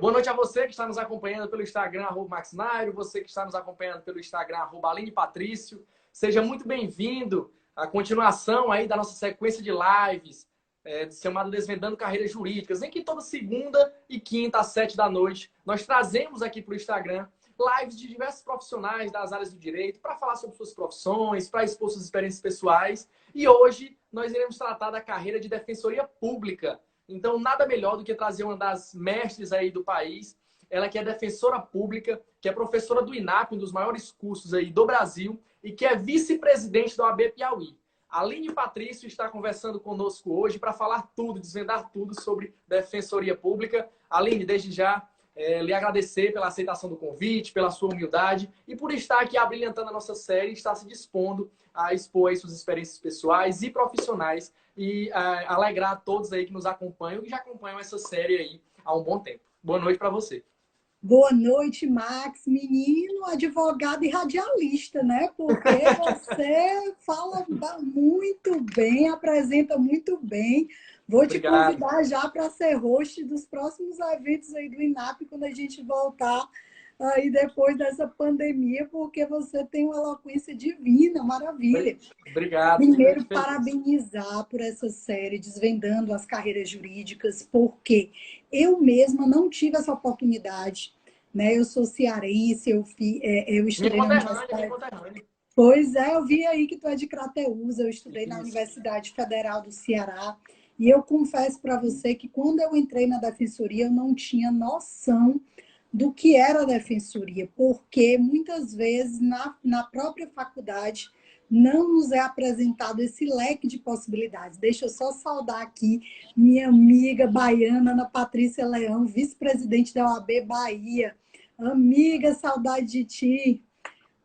Boa noite a você que está nos acompanhando pelo Instagram, @MaxNairo, você que está nos acompanhando pelo Instagram, @AlinePatrício. Seja muito bem-vindo à continuação aí da nossa sequência de lives, chamada Desvendando Carreiras Jurídicas, em que toda segunda e quinta, às 7 da noite, nós trazemos aqui para o Instagram lives de diversos profissionais das áreas do direito para falar sobre suas profissões, para expor suas experiências pessoais. E hoje nós iremos tratar da carreira de defensoria pública. Então, nada melhor do que trazer uma das mestres aí do país, ela que é defensora pública, que é professora do INAP, um dos maiores cursos aí do Brasil, e que é vice-presidente da OAB Piauí. Aline Patrício está conversando conosco hoje para falar tudo, desvendar tudo sobre defensoria pública. Aline, desde já, lhe agradecer pela aceitação do convite, pela sua humildade e por estar aqui abrilhantando a nossa série e estar se dispondo a expor aí suas experiências pessoais e profissionais e alegrar todos aí que nos acompanham e já acompanham essa série aí há um bom tempo. Boa noite para você. Boa noite, Max, menino, advogado e radialista, né? Porque você fala muito bem, apresenta muito bem. Vou te Obrigado. convidar já para ser host dos próximos eventos aí do INAP, quando a gente voltar aí depois dessa pandemia, porque você tem uma eloquência divina, maravilha. Obrigado, fico Primeiro, muito feliz. parabenizar por essa série, Desvendando as Carreiras Jurídicas, porque eu mesma não tive essa oportunidade, né? Eu sou cearense, eu Minha estudei na conterrânea, minha Universidade... conterrânea. Pois é, eu vi aí que tu é de Crateús, eu estudei na Isso. Universidade Federal do Ceará, e eu confesso para você que quando eu entrei na defensoria, eu não tinha noção do que era a defensoria, porque muitas vezes na própria faculdade não nos é apresentado esse leque de possibilidades. Deixa eu só saudar aqui minha amiga baiana, Ana Patrícia Leão, vice-presidente da OAB Bahia. Amiga, saudade de ti,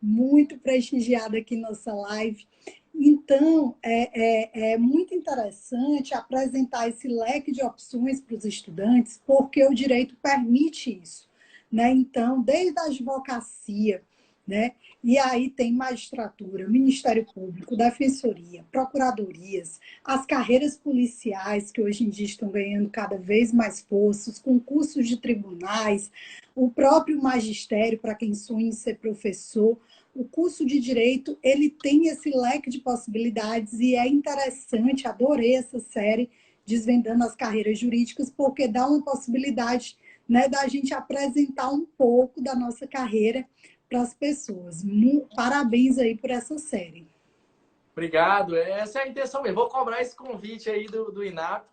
muito prestigiada aqui nossa live. Então, é muito interessante apresentar esse leque de opções para os estudantes, porque o direito permite isso, né? Então, desde a advocacia, né? E aí tem magistratura, Ministério Público, Defensoria, procuradorias, as carreiras policiais, que hoje em dia estão ganhando cada vez mais força, os concursos de tribunais, o próprio magistério, para quem sonha em ser professor. O curso de Direito, ele tem esse leque de possibilidades e é interessante, adorei essa série, Desvendando as Carreiras Jurídicas, porque dá uma possibilidade, né, da gente apresentar um pouco da nossa carreira para as pessoas. Parabéns aí por essa série. Obrigado. Essa é a intenção mesmo. Vou cobrar esse convite aí do INAP.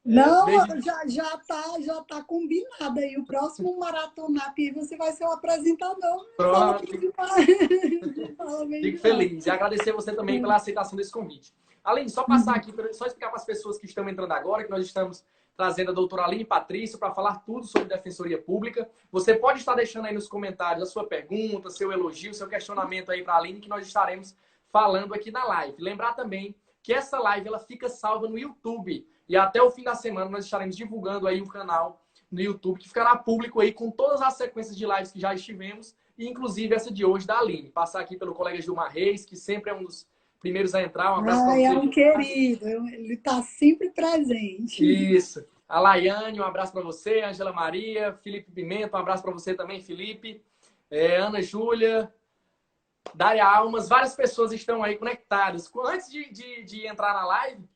Não, Desde... já tá combinado aí. O próximo Maratonap aí você vai ser o apresentador. Fala Pronto, bem demais. Fala bem fico demais. feliz. E agradecer você também pela aceitação desse convite. Além de só passar aqui, só explicar para as pessoas que estão entrando agora, que nós estamos trazendo a doutora Aline Patrício para falar tudo sobre defensoria pública. Você pode estar deixando aí nos comentários a sua pergunta, seu elogio, seu questionamento aí para a Aline, que nós estaremos falando aqui na live. Lembrar também que essa live ela fica salva no YouTube. E até o fim da semana nós estaremos divulgando aí um canal no YouTube que ficará público aí com todas as sequências de lives que já estivemos e inclusive essa de hoje da Aline. Passar aqui pelo colega Gilmar Reis, que sempre é um dos primeiros a entrar. Um abraço para Ai, é você, um Gilmar. querido, ele está sempre presente. Isso. A Laiane, um abraço para você. Angela Maria, Felipe Pimenta, um abraço para você também, Felipe. Ana Júlia, Dária Almas, várias pessoas estão aí conectadas. Antes de entrar na live,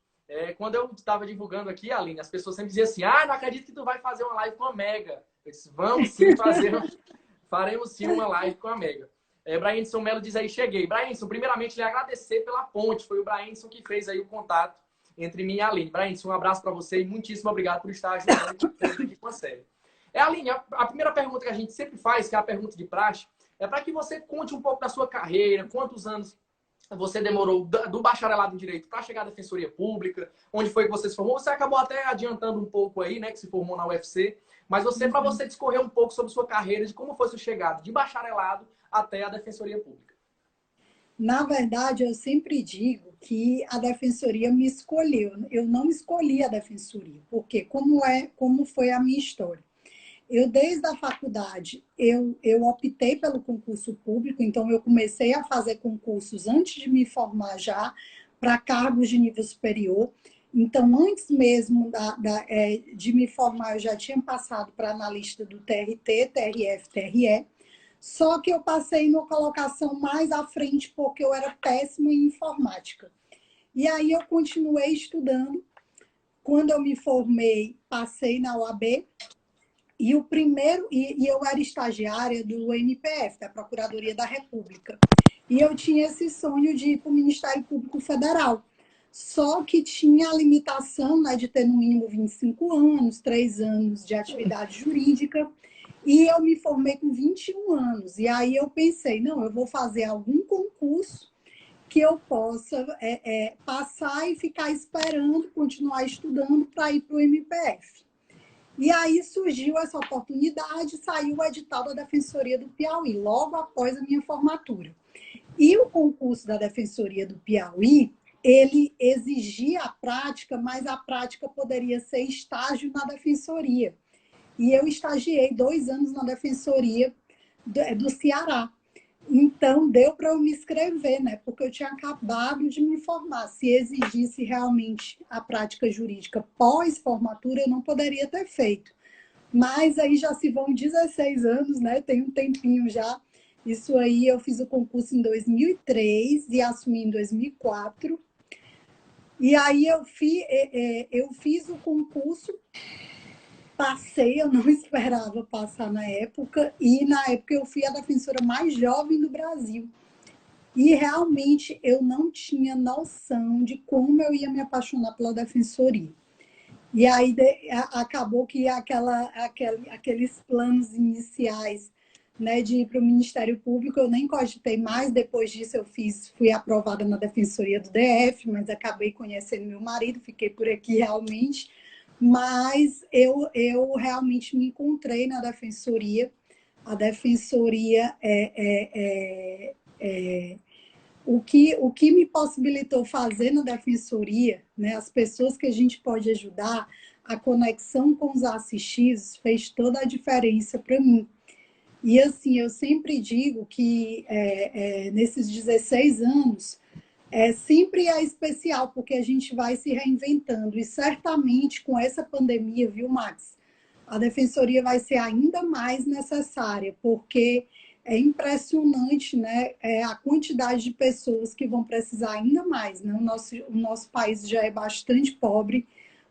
quando eu estava divulgando aqui, Aline, as pessoas sempre diziam assim: não acredito que tu vai fazer uma live com a Mega. Eu disse: vamos sim fazer, faremos sim uma live com a Mega. Brainson Melo diz aí: cheguei. Brainson, primeiramente, lhe agradecer pela ponte. Foi o Brainson que fez aí o contato entre mim e a Aline. Brainson, um abraço para você e muitíssimo obrigado por estar ajudando aqui com a série. Aline, a primeira pergunta que a gente sempre faz, que é a pergunta de praxe, é para que você conte um pouco da sua carreira, quantos anos você demorou do bacharelado em Direito para chegar à Defensoria Pública, onde foi que você se formou. Você acabou até adiantando um pouco aí, né, que se formou na UFC, mas para você discorrer um pouco sobre sua carreira, de como foi sua chegada de bacharelado até a Defensoria Pública. Na verdade, eu sempre digo que a defensoria me escolheu. Eu não escolhi a defensoria, porque como foi a minha história. Eu, desde a faculdade, eu optei pelo concurso público, então eu comecei a fazer concursos antes de me formar já, para cargos de nível superior. Então, antes mesmo de me formar, eu já tinha passado para analista do TRT, TRF, TRE, só que eu passei numa colocação mais à frente porque eu era péssima em informática. E aí eu continuei estudando. Quando eu me formei, passei na OAB, e o primeiro, e eu era estagiária do MPF, da Procuradoria da República. E eu tinha esse sonho de ir para o Ministério Público Federal. Só que tinha a limitação, né, de ter no mínimo 25 anos, 3 anos de atividade jurídica, e eu me formei com 21 anos. E aí eu pensei, não, eu vou fazer algum concurso que eu possa passar e ficar esperando, continuar estudando para ir para o MPF. E aí surgiu essa oportunidade, saiu o edital da Defensoria do Piauí, logo após a minha formatura. E o concurso da Defensoria do Piauí, ele exigia a prática, mas a prática poderia ser estágio na Defensoria. E eu estagiei 2 anos na Defensoria do Ceará. Então, deu para eu me inscrever, né? Porque eu tinha acabado de me formar. Se exigisse realmente a prática jurídica pós-formatura, eu não poderia ter feito. Mas aí já se vão 16 anos, né? Tem um tempinho já. Isso aí, eu fiz o concurso em 2003 e assumi em 2004. E aí eu fiz o concurso, passei, eu não esperava passar na época, e na época eu fui a defensora mais jovem do Brasil. E realmente eu não tinha noção de como eu ia me apaixonar pela defensoria. E aí acabou que aqueles planos iniciais, né, de ir para o Ministério Público, eu nem cogitei mais. Depois disso fui aprovada na Defensoria do DF, mas acabei conhecendo meu marido, fiquei por aqui realmente. Mas eu realmente me encontrei na defensoria. A defensoria o que me possibilitou fazer na defensoria, né, as pessoas que a gente pode ajudar, a conexão com os assistidos fez toda a diferença para mim. E assim, eu sempre digo que nesses 16 anos, sempre é especial, porque a gente vai se reinventando. E certamente com essa pandemia, viu, Max? A defensoria vai ser ainda mais necessária, porque é impressionante, né, a quantidade de pessoas que vão precisar ainda mais. Né? O nosso país já é bastante pobre,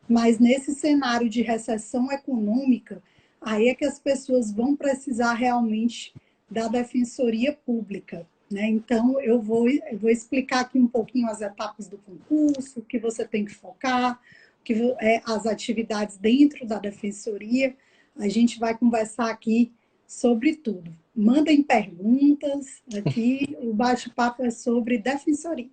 mas nesse cenário de recessão econômica, aí é que as pessoas vão precisar realmente da defensoria pública. Né? Então, eu vou explicar aqui um pouquinho as etapas do concurso, o que você tem que focar, as atividades dentro da defensoria. A gente vai conversar aqui sobre tudo. Mandem perguntas aqui, o bate-papo é sobre defensoria.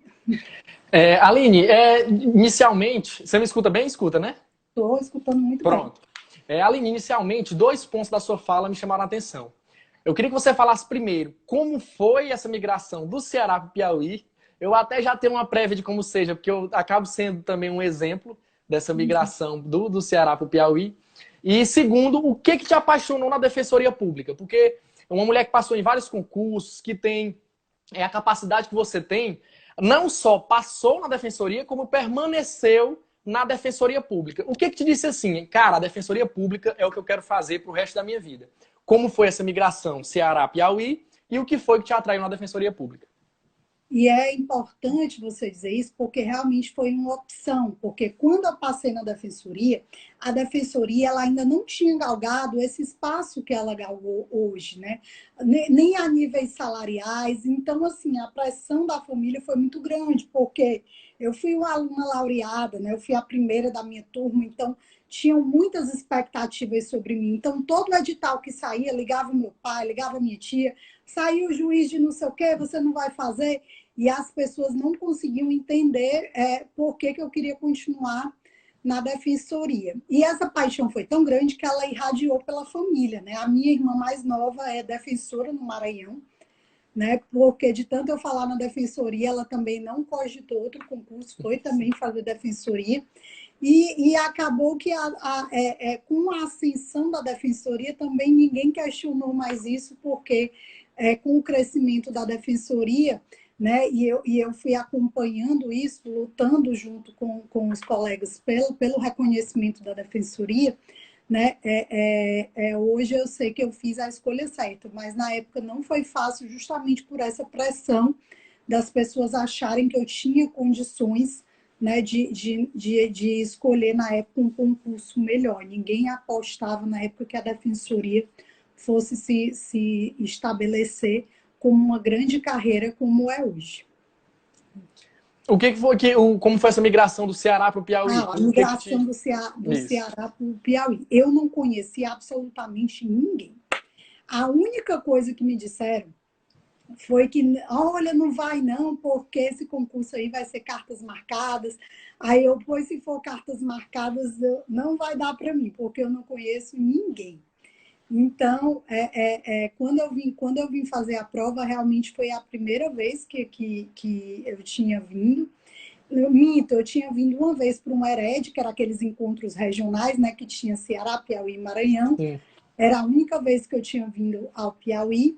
Aline, inicialmente, você me escuta bem? Escuta, né? Estou escutando muito bem. Pronto. Aline, inicialmente, 2 pontos da sua fala me chamaram a atenção. Eu queria que você falasse primeiro como foi essa migração do Ceará para o Piauí. Eu até já tenho uma prévia de como seja, porque eu acabo sendo também um exemplo dessa migração do Ceará para o Piauí. E segundo, o que te apaixonou na Defensoria Pública? Porque é uma mulher que passou em vários concursos, que tem a capacidade que você tem, não só passou na Defensoria, como permaneceu na Defensoria Pública. O que te disse assim, cara, a Defensoria Pública é o que eu quero fazer pro resto da minha vida? Como foi essa migração Ceará-Piauí e o que foi que te atraiu na Defensoria Pública? E é importante você dizer isso porque realmente foi uma opção, porque quando eu passei na defensoria, a defensoria ela ainda não tinha galgado esse espaço que ela galgou hoje, né? Nem a níveis salariais. Então, assim, a pressão da família foi muito grande, porque eu fui uma aluna laureada, né? Eu fui a primeira da minha turma, então tinham muitas expectativas sobre mim. Então, todo edital que saía, ligava meu pai, ligava minha tia, saiu o juiz de não sei o quê, você não vai fazer. E as pessoas não conseguiam entender por que eu queria continuar na defensoria. E essa paixão foi tão grande que ela irradiou pela família. Né? A minha irmã mais nova é defensora no Maranhão, né? Porque de tanto eu falar na defensoria, ela também não cogitou outro concurso, foi também fazer defensoria. E acabou que com a ascensão da defensoria também ninguém questionou mais isso, porque com o crescimento da defensoria né? E eu fui acompanhando isso, lutando junto com os colegas pelo reconhecimento da defensoria, né? Hoje eu sei que eu fiz a escolha certa, mas na época não foi fácil, justamente por essa pressão das pessoas acharem que eu tinha condições, né, de escolher na época um concurso melhor. Ninguém apostava na época que a defensoria fosse se estabelecer como uma grande carreira como é hoje. O que foi como foi essa migração do Ceará para o Piauí? A O que que migração te... do Isso. Ceará para o Piauí. Eu não conheci absolutamente ninguém. A única coisa que me disseram foi que, olha, não vai não, porque esse concurso aí vai ser cartas marcadas. Aí eu, pois se for cartas marcadas, não vai dar para mim, porque eu não conheço ninguém. Então, quando eu vim fazer a prova, realmente foi a primeira vez que eu tinha vindo. Eu tinha vindo uma vez para um HERED, que era aqueles encontros regionais, né, que tinha Ceará, Piauí e Maranhão. Sim. Era a única vez que eu tinha vindo ao Piauí.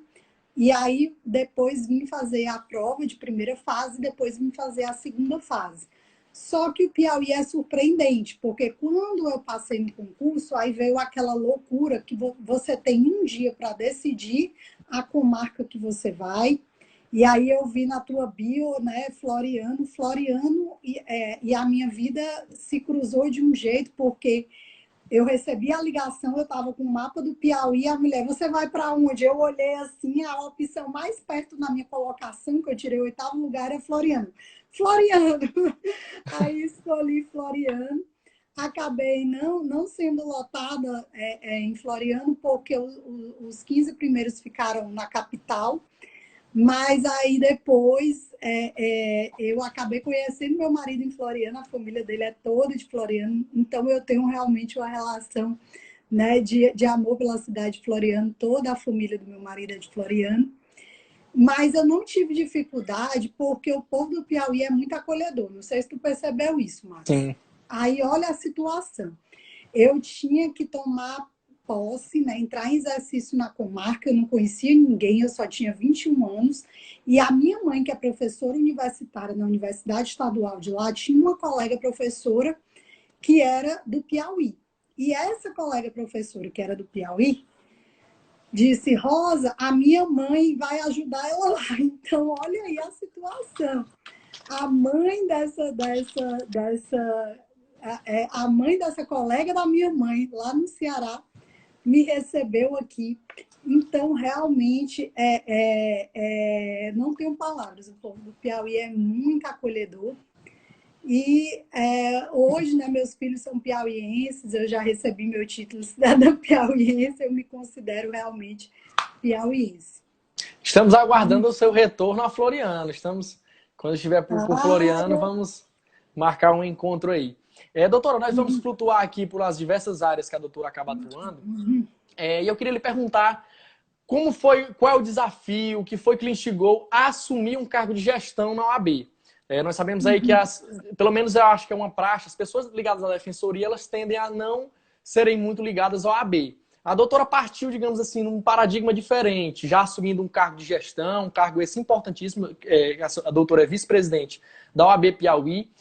E aí, depois vim fazer a prova de primeira fase, depois vim fazer a segunda fase. Só que o Piauí é surpreendente, porque quando eu passei no concurso, aí veio aquela loucura que você tem um dia para decidir a comarca que você vai. E aí eu vi na tua bio, né, Floriano, e a minha vida se cruzou de um jeito, porque eu recebi a ligação, eu estava com o mapa do Piauí, a mulher, você vai para onde? Eu olhei assim, a opção mais perto na minha colocação, que eu tirei o 8º lugar, é Floriano. Floriano! Aí escolhi Floriano. Acabei não sendo lotada em Floriano, porque os 15 primeiros ficaram na capital. Mas aí depois eu acabei conhecendo meu marido em Floriano, a família dele é toda de Floriano, então eu tenho realmente uma relação, né, de amor pela cidade de Floriano, toda a família do meu marido é de Floriano. Mas eu não tive dificuldade porque o povo do Piauí é muito acolhedor. Não sei se tu percebeu isso, Max. Sim. Aí olha a situação. Eu tinha que tomar posse, né, entrar em exercício na comarca, eu não conhecia ninguém, eu só tinha 21 anos, e a minha mãe, que é professora universitária na Universidade Estadual de lá, tinha uma colega professora que era do Piauí. E essa colega professora que era do Piauí disse, Rosa, a minha mãe vai ajudar ela lá. Então, olha aí a situação. A mãe a mãe dessa colega da minha mãe, lá no Ceará, me recebeu aqui. Então, realmente, não tenho palavras. O povo do Piauí é muito acolhedor. E hoje, né, meus filhos são piauienses, eu já recebi meu título de cidadã piauiense, eu me considero realmente piauiense. Estamos aguardando o seu retorno a Floriano. Quando estiver por Ah, Floriano, vamos marcar um encontro aí. Doutora, nós vamos flutuar aqui por as diversas áreas que a doutora acaba atuando. E eu queria lhe perguntar qual é o desafio, o que foi que lhe instigou a assumir um cargo de gestão na OAB? Nós sabemos aí que, pelo menos eu acho que é uma praxe, as pessoas ligadas à defensoria, elas tendem a não serem muito ligadas à OAB. A doutora partiu, digamos assim, num paradigma diferente, já assumindo um cargo de gestão, um cargo esse importantíssimo. A doutora é vice-presidente da OAB Piauí.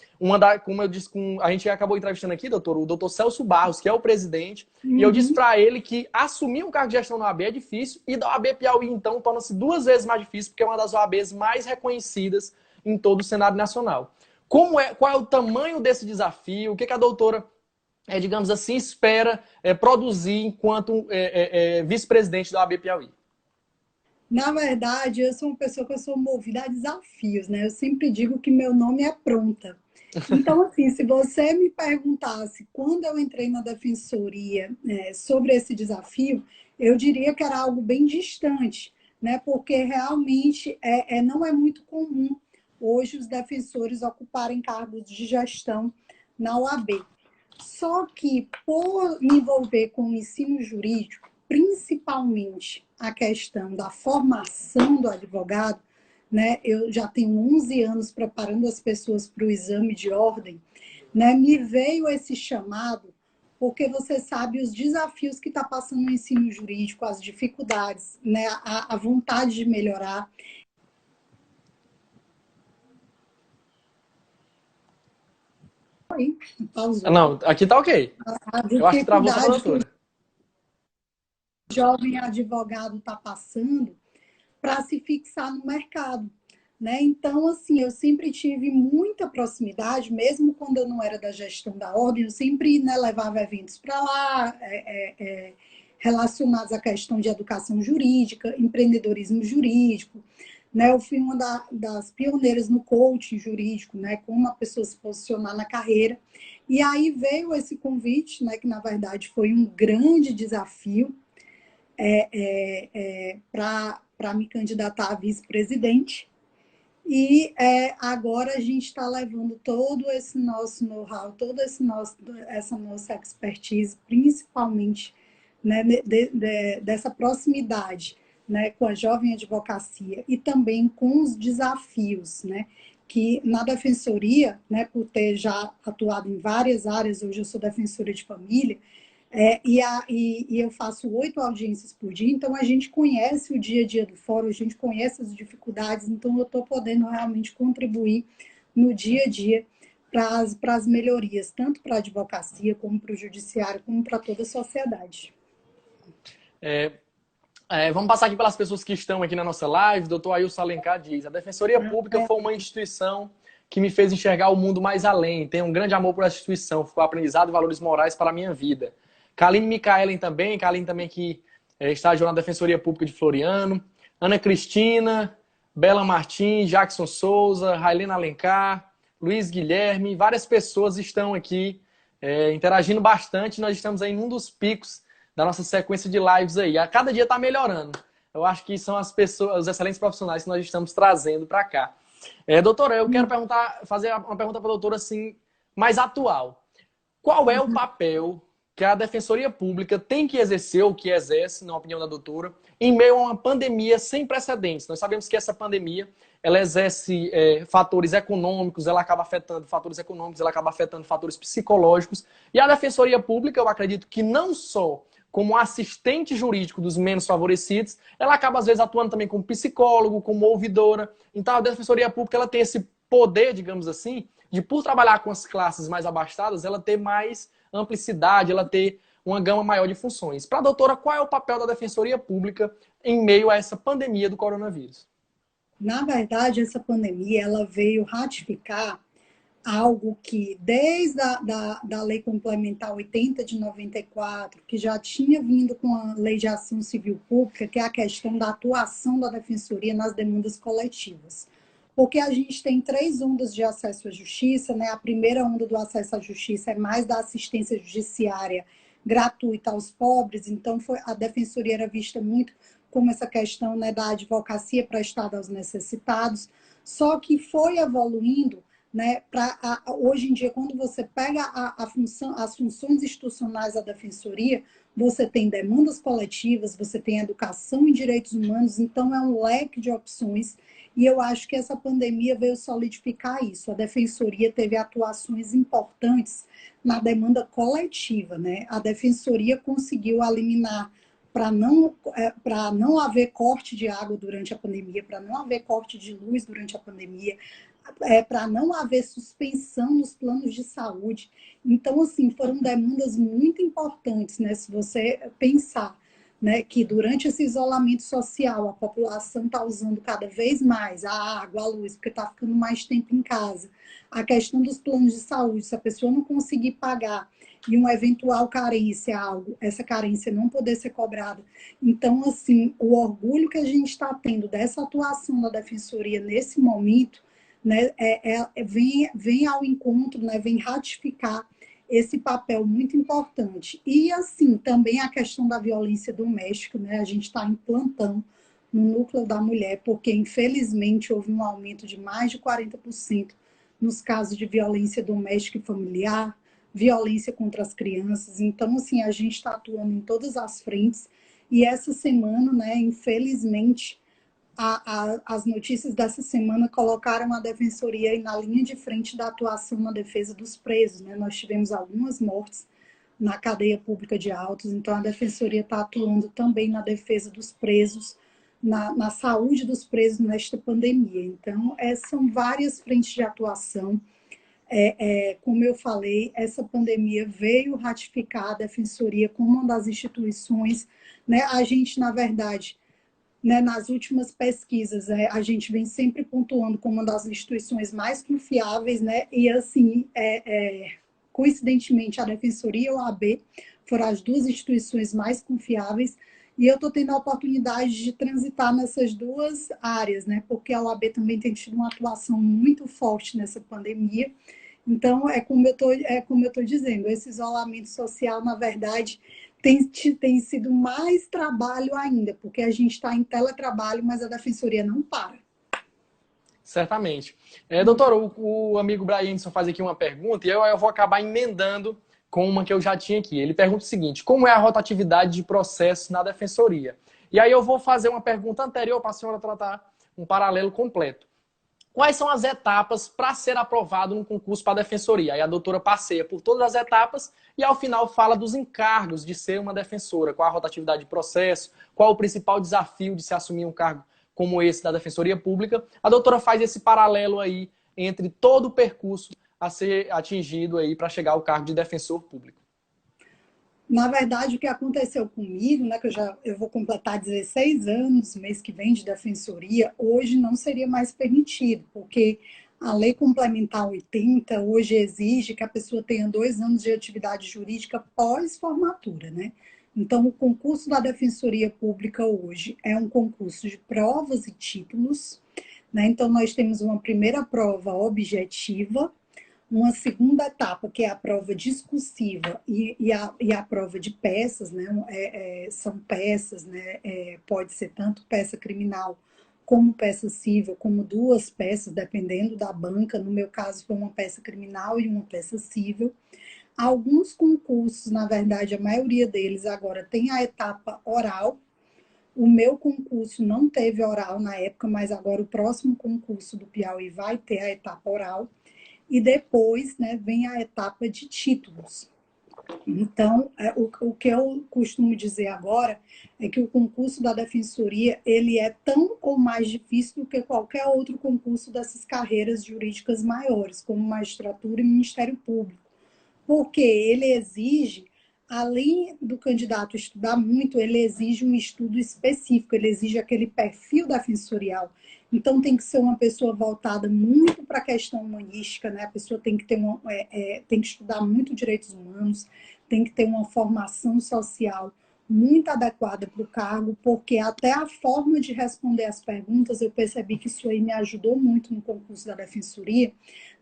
Como eu disse, a gente acabou entrevistando aqui, doutor, o doutor Celso Barros, que é o presidente, e eu disse para ele que assumir um cargo de gestão na OAB é difícil, e da OAB Piauí, então, torna-se 2 vezes mais difícil, porque é uma das OABs mais reconhecidas em todo o cenário nacional. Qual é o tamanho desse desafio? O que a doutora, digamos assim, espera produzir enquanto vice-presidente da OAB Piauí? na verdade, eu sou uma pessoa que eu sou movida a desafios, né? Eu sempre digo que meu nome é pronta. Então, assim, se você me perguntasse quando eu entrei na defensoria sobre esse desafio, eu diria que era algo bem distante, né? Porque realmente não é muito comum hoje os defensores ocuparem cargos de gestão na OAB. Só que, por me envolver com o ensino jurídico, principalmente a questão da formação do advogado, né? Eu já tenho 11 anos preparando as pessoas para o exame de ordem, né? Me veio esse chamado porque você sabe os desafios que está passando no ensino jurídico, as dificuldades, né? A vontade de melhorar. aí, pausou. Não, aqui tá ok. A Eu acho que travou só pra dificuldade que o doutora. jovem advogado está passando para se fixar no mercado, né? Então, assim, eu sempre tive muita proximidade, mesmo quando eu não era da gestão da ordem, eu sempre, né, levava eventos para lá, relacionados à questão de educação jurídica, empreendedorismo jurídico, né? Eu fui uma das pioneiras no coaching jurídico, né? Como a pessoa se posicionar na carreira. E aí veio esse convite, né? Que na verdade foi um grande desafio para me candidatar a vice-presidente. E agora a gente está levando todo esse nosso know-how, toda essa nossa expertise, principalmente, né, dessa proximidade, né, com a jovem advocacia e também com os desafios, né, que na defensoria, né, por ter já atuado em várias áreas, hoje eu sou defensora de família, e eu faço 8 audiências por dia, então a gente conhece o dia a dia do fórum, a gente conhece as dificuldades, então eu estou podendo realmente contribuir no dia a dia para as melhorias, tanto para a advocacia, como para o judiciário, como para toda a sociedade. Vamos passar aqui pelas pessoas que estão aqui na nossa live. Doutor Ailson Alencar diz: a Defensoria Pública foi uma instituição que me fez enxergar o mundo mais além. Tenho um grande amor por essa instituição. Ficou aprendizado e valores morais para a minha vida. Kaline Micaelen também. Kaline também que estagiou na Defensoria Pública de Floriano. Ana Cristina, Bela Martins, Jackson Souza, Railena Alencar, Luiz Guilherme. Várias pessoas estão aqui interagindo bastante. Nós estamos aí em um dos picos da nossa sequência de lives aí. A cada dia está melhorando. Eu acho que são as pessoas, os excelentes profissionais que nós estamos trazendo para cá. Doutora, eu quero fazer uma pergunta para a doutora assim, mais atual. Qual é o papel que a Defensoria Pública tem que exercer, ou que exerce, na opinião da doutora, em meio a uma pandemia sem precedentes? Nós sabemos que essa pandemia ela exerce fatores econômicos, ela acaba afetando fatores econômicos, ela acaba afetando fatores psicológicos. E a Defensoria Pública, eu acredito que não só como assistente jurídico dos menos favorecidos, ela acaba, às vezes, atuando também como psicólogo, como ouvidora. Então, a Defensoria Pública ela tem esse poder, digamos assim, de, por trabalhar com as classes mais abastadas, ela ter mais amplicidade, ela ter uma gama maior de funções. Para a doutora, qual é o papel da Defensoria Pública em meio a essa pandemia do coronavírus? Na verdade, essa pandemia ela veio ratificar algo que, desde da Lei Complementar 80 de 94, que já tinha vindo com a Lei de Ação Civil Pública, que é a questão da atuação da Defensoria nas demandas coletivas. Porque a gente tem 3 ondas de acesso à justiça, né? A primeira onda do acesso à justiça é mais da assistência judiciária gratuita aos pobres, então a Defensoria era vista muito como essa questão, né, da advocacia prestada aos necessitados, só que foi evoluindo, né, hoje em dia, quando você pega as funções institucionais da Defensoria, você tem demandas coletivas, você tem educação em direitos humanos, então é um leque de opções, e eu acho que essa pandemia veio solidificar isso. A Defensoria teve atuações importantes na demanda coletiva, né? A Defensoria conseguiu eliminar para não haver corte de água durante a pandemia, para não haver corte de luz durante a pandemia, para não haver suspensão nos planos de saúde. Então, assim, foram demandas muito importantes, né? Se você pensar, né, que durante esse isolamento social a população está usando cada vez mais a água, a luz, porque está ficando mais tempo em casa. A questão dos planos de saúde, se a pessoa não conseguir pagar e uma eventual carência, essa carência não poder ser cobrada. Então, assim, o orgulho que a gente está tendo dessa atuação da Defensoria nesse momento, né, vem ao encontro, né, vem ratificar esse papel muito importante. E, assim, também a questão da violência doméstica, né, a gente está em plantão no núcleo da mulher, porque, infelizmente, houve um aumento de mais de 40% nos casos de violência doméstica e familiar, violência contra as crianças. Então, assim, a gente está atuando em todas as frentes. E essa semana, né, infelizmente, as notícias dessa semana colocaram a Defensoria na linha de frente da atuação na defesa dos presos, né? Nós tivemos algumas mortes na cadeia pública de Autos, então a Defensoria está atuando também na defesa dos presos, na saúde dos presos nesta pandemia. Então, são várias frentes de atuação. Como eu falei, essa pandemia veio ratificar a Defensoria como uma das instituições, né? A gente, na verdade, né, nas últimas pesquisas, a gente vem sempre pontuando como uma das instituições mais confiáveis, né? E assim, coincidentemente, a Defensoria e a OAB foram as duas instituições mais confiáveis. E eu estou tendo a oportunidade de transitar nessas duas áreas, né? Porque a OAB também tem tido uma atuação muito forte nessa pandemia. Então, como eu tô dizendo, esse isolamento social, na verdade, tem sido mais trabalho ainda, porque a gente está em teletrabalho, mas a defensoria não para. Certamente. Doutor, o amigo Brianson faz aqui uma pergunta e eu vou acabar emendando com uma que eu já tinha aqui. Ele pergunta o seguinte: como é a rotatividade de processos na defensoria? E aí eu vou fazer uma pergunta anterior para a senhora tratar um paralelo completo. Quais são as etapas para ser aprovado no concurso para a defensoria? Aí a doutora passeia por todas as etapas e ao final fala dos encargos de ser uma defensora, qual a rotatividade de processo, qual o principal desafio de se assumir um cargo como esse da defensoria pública. A doutora faz esse paralelo aí entre todo o percurso a ser atingido aí para chegar ao cargo de defensor público. Na verdade, o que aconteceu comigo, né, que eu vou completar 16 anos, mês que vem, de defensoria, hoje não seria mais permitido, porque a Lei Complementar 80 hoje exige que a pessoa tenha 2 anos de atividade jurídica pós-formatura, né? Então, o concurso da Defensoria Pública hoje é um concurso de provas e títulos, né? Então, nós temos uma primeira prova objetiva, uma segunda etapa, que é a prova discursiva e a prova de peças, né? São peças, né? Pode ser tanto peça criminal como peça civil, como duas peças, dependendo da banca. No meu caso, foi uma peça criminal e uma peça civil. Alguns concursos, na verdade, a maioria deles agora tem a etapa oral. O meu concurso não teve oral na época, mas agora o próximo concurso do Piauí vai ter a etapa oral. E depois, né, vem a etapa de títulos. Então, o que eu costumo dizer agora é que o concurso da defensoria ele é tão ou mais difícil do que qualquer outro concurso dessas carreiras jurídicas maiores, como magistratura e Ministério Público, porque ele exige, além do candidato estudar muito, ele exige um estudo específico, ele exige aquele perfil defensorial. Então, tem que ser uma pessoa voltada muito para a questão humanística, né? A pessoa tem que tem que estudar muito direitos humanos, tem que ter uma formação social muito adequada para o cargo, porque até a forma de responder as perguntas, eu percebi que isso aí me ajudou muito no concurso da defensoria,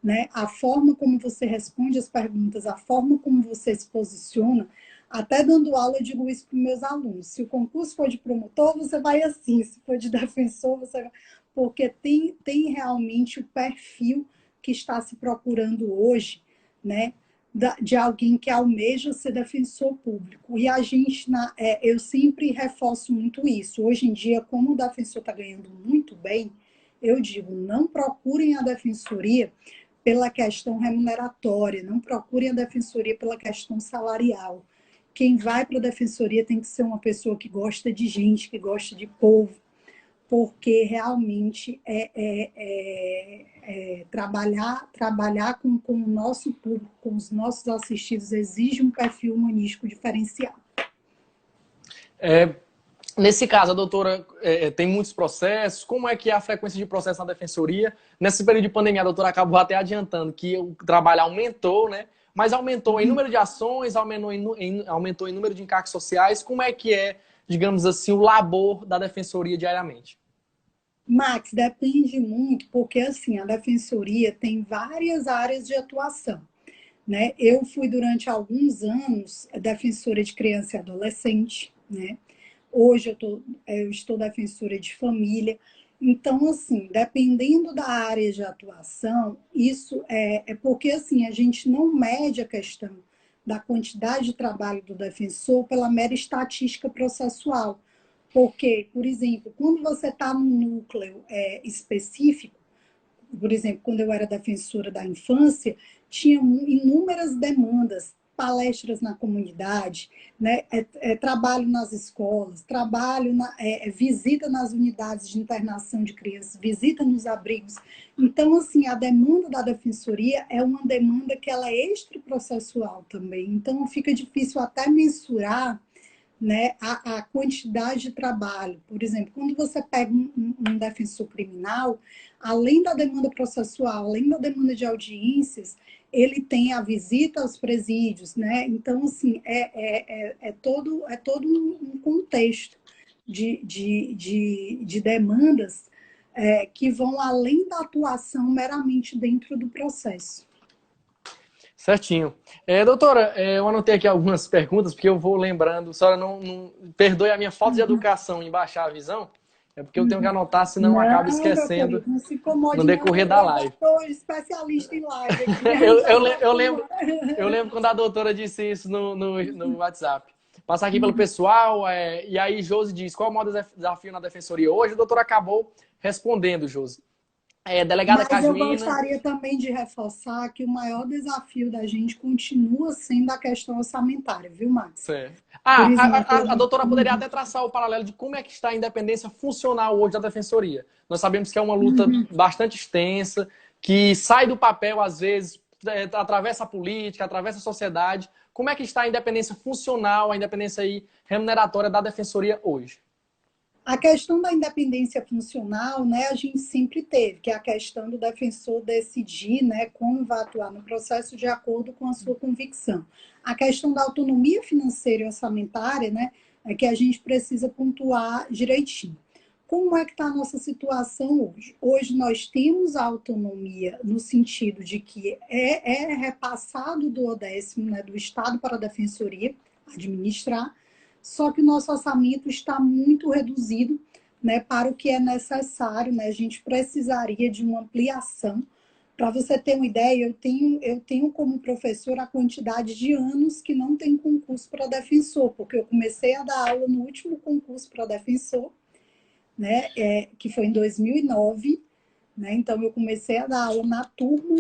né? A forma como você responde as perguntas, a forma como você se posiciona, até dando aula eu digo isso para os meus alunos. Se o concurso for de promotor, você vai assim, se for de defensor, você vai... Porque tem realmente o perfil que está se procurando hoje, né? De alguém que almeja ser defensor público. E a gente, eu sempre reforço muito isso. Hoje em dia, como o defensor está ganhando muito bem, eu digo, não procurem a defensoria pela questão remuneratória, não procurem a defensoria pela questão salarial. Quem vai para a defensoria tem que ser uma pessoa que gosta de gente, que gosta de povo, porque realmente trabalhar com o nosso público, com os nossos assistidos, exige um perfil humanístico diferenciado. Nesse caso, a doutora tem muitos processos. Como é que é a frequência de processo na defensoria? Nesse período de pandemia, a doutora acabou até adiantando que o trabalho aumentou, né? Mas aumentou em número de ações, aumentou em número de encargos sociais. Como é que é, digamos assim, o labor da defensoria diariamente? Max, depende muito, porque assim, a defensoria tem várias áreas de atuação, né? Eu fui durante alguns anos defensora de criança e adolescente, né? Hoje eu estou defensora de família. Então, assim, dependendo da área de atuação, isso é porque assim, a gente não mede a questão da quantidade de trabalho do defensor pela mera estatística processual. Porque, por exemplo, quando você está num núcleo específico, por exemplo, quando eu era defensora da infância, tinha inúmeras demandas, palestras na comunidade, né? Trabalho nas escolas, visita nas unidades de internação de crianças, visita nos abrigos. Então, assim, a demanda da defensoria é uma demanda que ela é extraprocessual também. Então, fica difícil até mensurar, né, a quantidade de trabalho. Por exemplo, quando você pega um defensor criminal, além da demanda processual, além da demanda de audiências, ele tem a visita aos presídios, né? Então, assim, é todo um contexto de demandas que vão além da atuação meramente dentro do processo. Certinho. Doutora, eu anotei aqui algumas perguntas, porque eu vou lembrando. A senhora não perdoe a minha falta de educação em baixar a visão, é porque eu tenho que anotar, senão eu acabo Não, meu esquecendo querido, não se incomode, no não. decorrer da live. Eu sou especialista em live aqui. Eu lembro quando a doutora disse isso no WhatsApp. Passar aqui pelo pessoal, e aí Josi diz, qual é o maior desafio na defensoria hoje? A doutora acabou respondendo, Josi. Delegada Mas eu Cajuína. gostaria também de reforçar que o maior desafio da gente continua sendo a questão orçamentária, viu, Max? Certo. Por exemplo, A doutora poderia até traçar o paralelo de como é que está a independência funcional hoje da defensoria. Nós sabemos que é uma luta bastante extensa, que sai do papel, às vezes, atravessa a política, atravessa a sociedade. Como é que está a independência funcional, a independência aí remuneratória da defensoria hoje? a questão da independência funcional, né, a gente sempre teve, que é a questão do defensor decidir, né, como vai atuar no processo de acordo com a sua convicção. A questão da autonomia financeira e orçamentária, né, é que a gente precisa pontuar direitinho. Como é que está a nossa situação hoje? Hoje nós temos a autonomia no sentido de que é repassado do ODESM, né, do Estado para a Defensoria administrar, só que o nosso orçamento está muito reduzido, né, para o que é necessário, né? A gente precisaria de uma ampliação. Para você ter uma ideia, eu tenho como professor a quantidade de anos que não tem concurso para defensor, porque eu comecei a dar aula no último concurso para defensor, né, que foi em 2009, né? Então eu comecei a dar aula na turma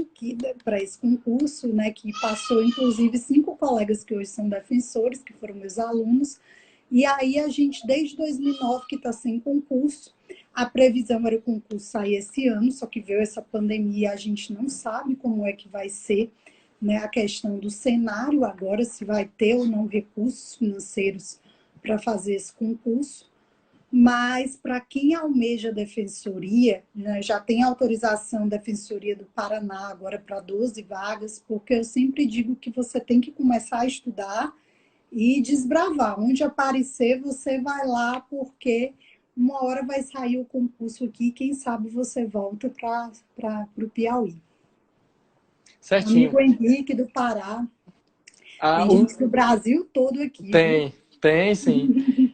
para esse concurso, né, que passou inclusive 5 colegas que hoje são defensores, que foram meus alunos. E aí a gente, desde 2009, que está sem concurso, a previsão era o concurso sair esse ano, só que veio essa pandemia, a gente não sabe como é que vai ser, né, a questão do cenário agora, se vai ter ou não recursos financeiros para fazer esse concurso. Mas para quem almeja defensoria, né, já tem autorização da Defensoria do Paraná agora para 12 vagas, porque eu sempre digo que você tem que começar a estudar e desbravar. Onde aparecer, você vai lá, porque uma hora vai sair o concurso aqui, quem sabe você volta para o Piauí. Certinho. Amigo Henrique do Pará, tem gente do Brasil todo aqui. Tem sim.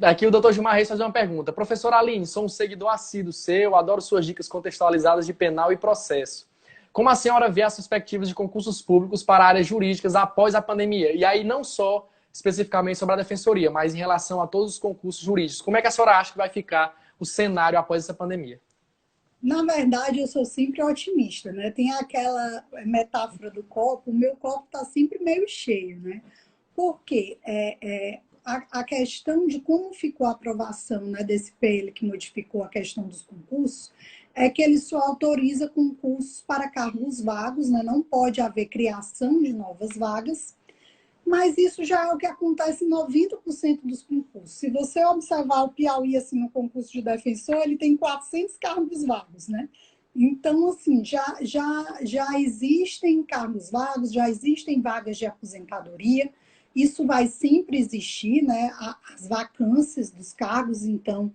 Aqui o doutor Gilmar Reis faz uma pergunta. Professora Aline, sou um seguidor assíduo seu, adoro suas dicas contextualizadas de penal e processo. Como a senhora vê as perspectivas de concursos públicos para áreas jurídicas após a pandemia? E aí não só especificamente sobre a defensoria, mas em relação a todos os concursos jurídicos. Como é que a senhora acha que vai ficar o cenário após essa pandemia? Na verdade, eu sou sempre otimista, né? Tem aquela metáfora do copo, o meu copo está sempre meio cheio, né? Porque a questão de como ficou a aprovação, né, desse PL que modificou a questão dos concursos, é que ele só autoriza concursos para cargos vagos, né? Não pode haver criação de novas vagas, mas isso já é o que acontece em 90% dos concursos. Se você observar o Piauí assim, no concurso de defensor, ele tem 400 cargos vagos, né? Então, assim, já existem cargos vagos, já existem vagas de aposentadoria, isso vai sempre existir, né? As vacâncias dos cargos, então,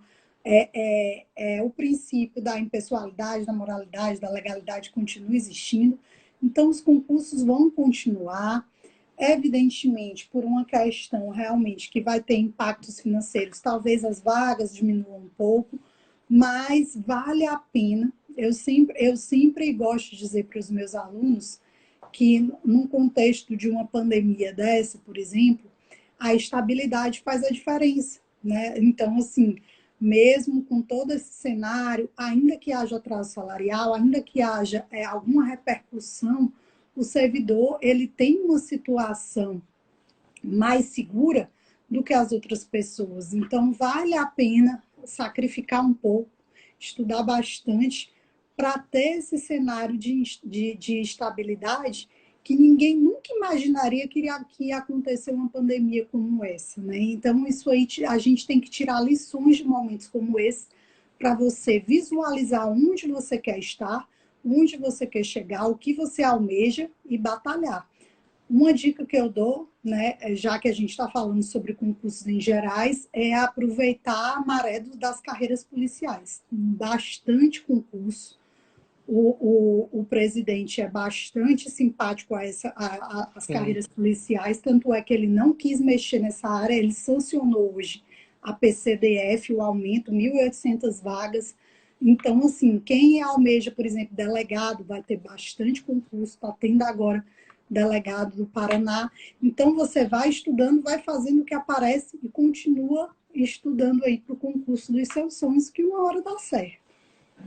o princípio da impessoalidade, da moralidade, da legalidade continua existindo. Então, os concursos vão continuar, evidentemente, por uma questão realmente que vai ter impactos financeiros, talvez as vagas diminuam um pouco, mas vale a pena. Eu sempre gosto de dizer para os meus alunos que, num contexto de uma pandemia dessa, por exemplo, a estabilidade faz a diferença, né? Então, assim, mesmo com todo esse cenário, ainda que haja atraso salarial, ainda que haja alguma repercussão o servidor ele tem uma situação mais segura do que as outras pessoas. Então, vale a pena sacrificar um pouco, estudar bastante, para ter esse cenário de estabilidade que ninguém nunca imaginaria que ia acontecer uma pandemia como essa, né? Então, isso aí a gente tem que tirar lições de momentos como esse para você visualizar onde você quer estar, onde você quer chegar, o que você almeja e batalhar. Uma dica que eu dou, né, já que a gente está falando sobre concursos em gerais, é aproveitar a maré das carreiras policiais. Bastante concurso. O presidente é bastante simpático às Sim. carreiras policiais, tanto é que ele não quis mexer nessa área, ele sancionou hoje a PCDF, o aumento, 1.800 vagas. Então, assim, quem almeja, por exemplo, delegado, vai ter bastante concurso, está tendo agora delegado do Paraná. Então, você vai estudando, vai fazendo o que aparece e continua estudando aí para o concurso dos seus sonhos, que uma hora dá certo.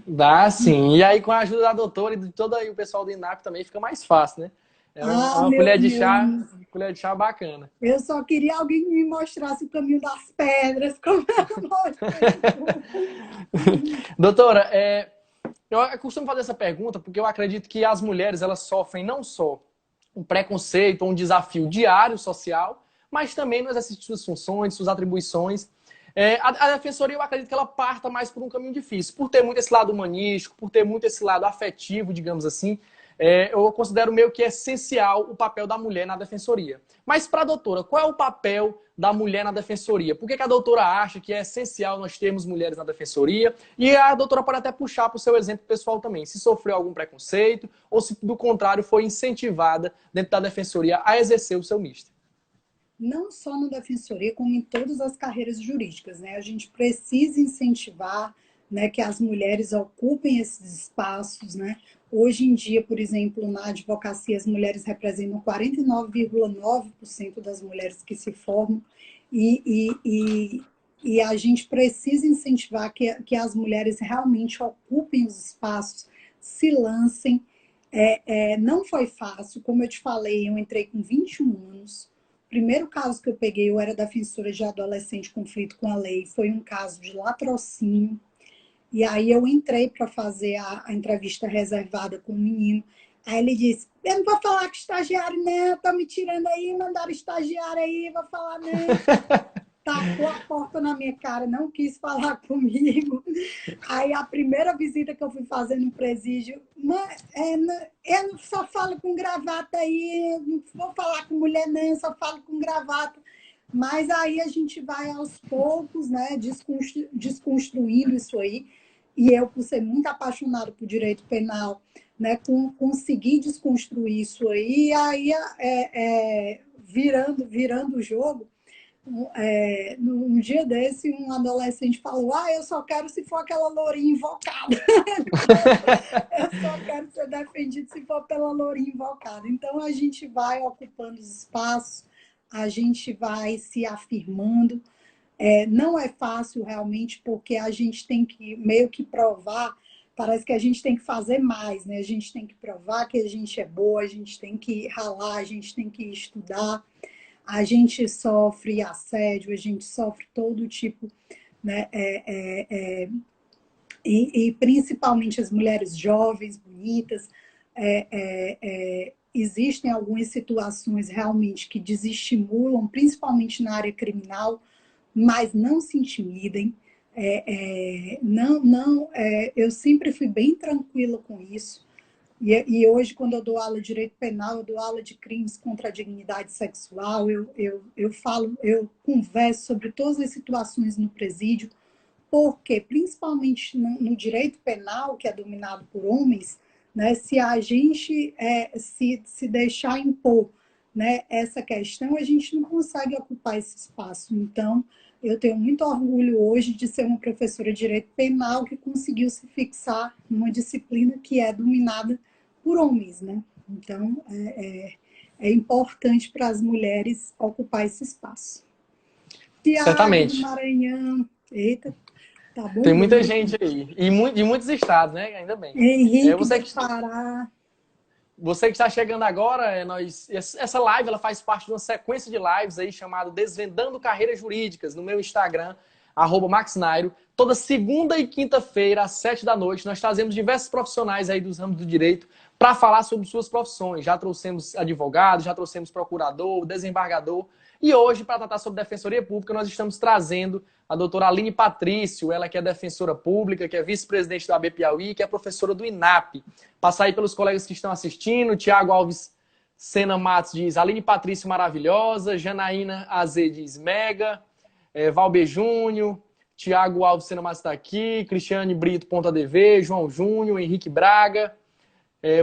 Dá sim. E aí, com a ajuda da doutora e de todo aí o pessoal do INAP também, fica mais fácil, né? É uma colher de chá bacana. Eu só queria alguém que me mostrasse o caminho das pedras, como Doutora, eu costumo fazer essa pergunta porque eu acredito que as mulheres elas sofrem não só um preconceito, um desafio diário social, mas também no exercício de suas funções, suas atribuições. A defensoria, eu acredito que ela parta mais por um caminho difícil, por ter muito esse lado humanístico, por ter muito esse lado afetivo, digamos assim. Eu considero meio que essencial o papel da mulher na defensoria. Mas para a doutora, qual é o papel da mulher na defensoria? Por que a doutora acha que é essencial nós termos mulheres na defensoria? E a doutora pode até puxar para o seu exemplo pessoal também, se sofreu algum preconceito ou se, do contrário, foi incentivada dentro da defensoria a exercer o seu mister. Não só na defensoria, como em todas as carreiras jurídicas, né? A gente precisa incentivar, né, que as mulheres ocupem esses espaços, né? Hoje em dia, por exemplo, na advocacia, as mulheres representam 49,9% das mulheres que se formam e a gente precisa incentivar que as mulheres realmente ocupem os espaços, se lancem. Não foi fácil, como eu te falei, eu entrei com 21 anos. O primeiro caso que eu peguei, eu era defensora de adolescente em conflito com a lei, foi um caso de latrocínio. E aí eu entrei para fazer a entrevista reservada com o menino. Aí ele disse, eu não vou falar com estagiário, não, tá me tirando aí, mandaram estagiário aí, vou falar não. Tacou a porta na minha cara, não quis falar comigo. Aí a primeira visita que eu fui fazer no presídio, eu só falo com gravata aí, não vou falar com mulher não, só falo com gravata. Mas aí a gente vai aos poucos, né, desconstruindo isso aí. E eu, por ser muito apaixonada por direito penal, né, consegui desconstruir isso aí. E aí, virando o jogo, num dia desse, um adolescente falou, eu só quero se for aquela lourinha invocada. Eu só quero ser defendido se for pela lourinha invocada. Então, a gente vai ocupando os espaços, a gente vai se afirmando. Não é fácil realmente, porque a gente tem que meio que provar, parece que a gente tem que fazer mais, né? A gente tem que provar que a gente é boa, a gente tem que ralar, a gente tem que estudar, a gente sofre assédio, a gente sofre todo tipo, né? E principalmente as mulheres jovens, bonitas, existem algumas situações realmente que desestimulam, principalmente na área criminal, mas não se intimidem. Eu sempre fui bem tranquila com isso. E hoje, quando eu dou aula de direito penal, eu dou aula de crimes contra a dignidade sexual, eu converso sobre todas as situações no presídio, porque, principalmente no direito penal, que é dominado por homens, né, se a gente se deixar impor, né, essa questão, a gente não consegue ocupar esse espaço. Então, eu tenho muito orgulho hoje de ser uma professora de direito penal que conseguiu se fixar numa disciplina que é dominada por homens, né? Então, é importante para as mulheres ocupar esse espaço. Tiago do Certamente. Maranhão, eita, tá bom? Tem muita gente aí. E de muitos estados, né? Ainda bem. Henrique Você do Pará. Você que está chegando agora, essa live ela faz parte de uma sequência de lives aí chamada Desvendando Carreiras Jurídicas no meu Instagram, @maxnairo. Toda segunda e quinta-feira, às 7 da noite, nós trazemos diversos profissionais aí dos ramos do direito para falar sobre suas profissões. Já trouxemos advogado, já trouxemos procurador, desembargador. E hoje, para tratar sobre defensoria pública, nós estamos trazendo a doutora Aline Patrício, ela que é defensora pública, que é vice-presidente do AB Piauí, que é professora do INAP. Passar aí pelos colegas que estão assistindo. Tiago Alves Sena Matos diz: Aline Patrício maravilhosa. Janaína AZ diz: mega. Valber Júnior. Tiago Alves Sena Matos está aqui. Cristiane Brito .dv. João Júnior. Henrique Braga.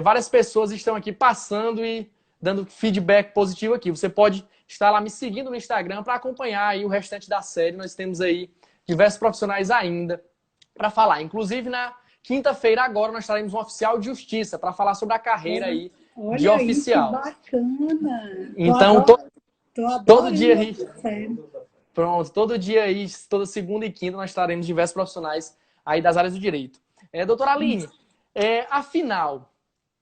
Várias pessoas estão aqui passando e dando feedback positivo aqui. Você pode estar lá me seguindo no Instagram para acompanhar aí o restante da série. Nós temos aí diversos profissionais ainda para falar. Inclusive, na quinta-feira agora, nós traremos um oficial de justiça para falar sobre a carreira aí de oficial. Olha que bacana. Então, todo dia aí... Pronto, todo dia aí, toda segunda e quinta, nós traremos diversos profissionais aí das áreas do direito. Doutora Aline, afinal,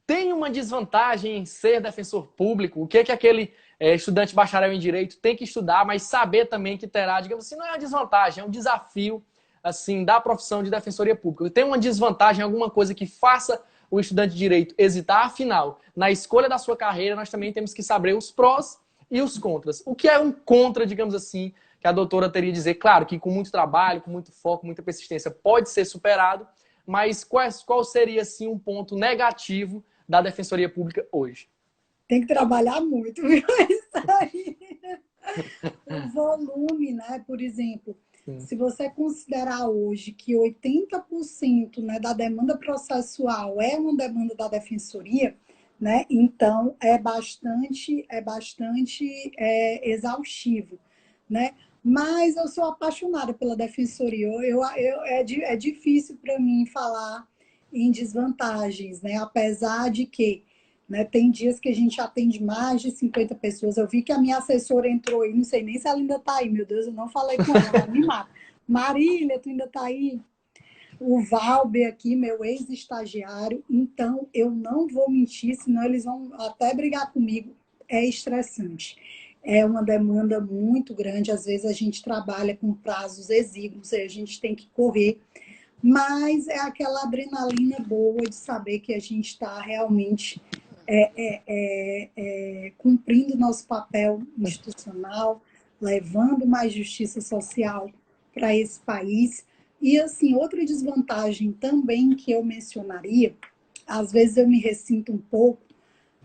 tem uma desvantagem em ser defensor público? O que é que aquele estudante bacharel em direito tem que estudar, mas saber também que terá, digamos assim, não é uma desvantagem, é um desafio assim da profissão de defensoria pública. Tem uma desvantagem, alguma coisa que faça o estudante de direito hesitar? Afinal, na escolha da sua carreira, nós também temos que saber os prós e os contras. O que é um contra, digamos assim, que a doutora teria a dizer? Claro que com muito trabalho, com muito foco, muita persistência, pode ser superado, mas qual seria, assim, um ponto negativo da defensoria pública hoje? Tem que trabalhar muito, viu? Isso aí. O volume, né? Por exemplo, se você considerar hoje que 80%, né, da demanda processual é uma demanda da defensoria, né? Então é bastante exaustivo, né? Mas eu sou apaixonada pela defensoria. É difícil para mim falar em desvantagens, né? Apesar de que, né, tem dias que a gente atende mais de 50 pessoas. Eu vi que a minha assessora entrou aí, não sei nem se ela ainda está aí, meu Deus, eu não falei com ela, me mata. Marília, tu ainda está aí? O Valber aqui, meu ex-estagiário, então eu não vou mentir, senão eles vão até brigar comigo. É estressante. É uma demanda muito grande, às vezes a gente trabalha com prazos exíguos, e a gente tem que correr, mas é aquela adrenalina boa de saber que a gente está realmente cumprindo nosso papel institucional, levando mais justiça social para esse país. E, assim, outra desvantagem também que eu mencionaria, às vezes eu me ressinto um pouco,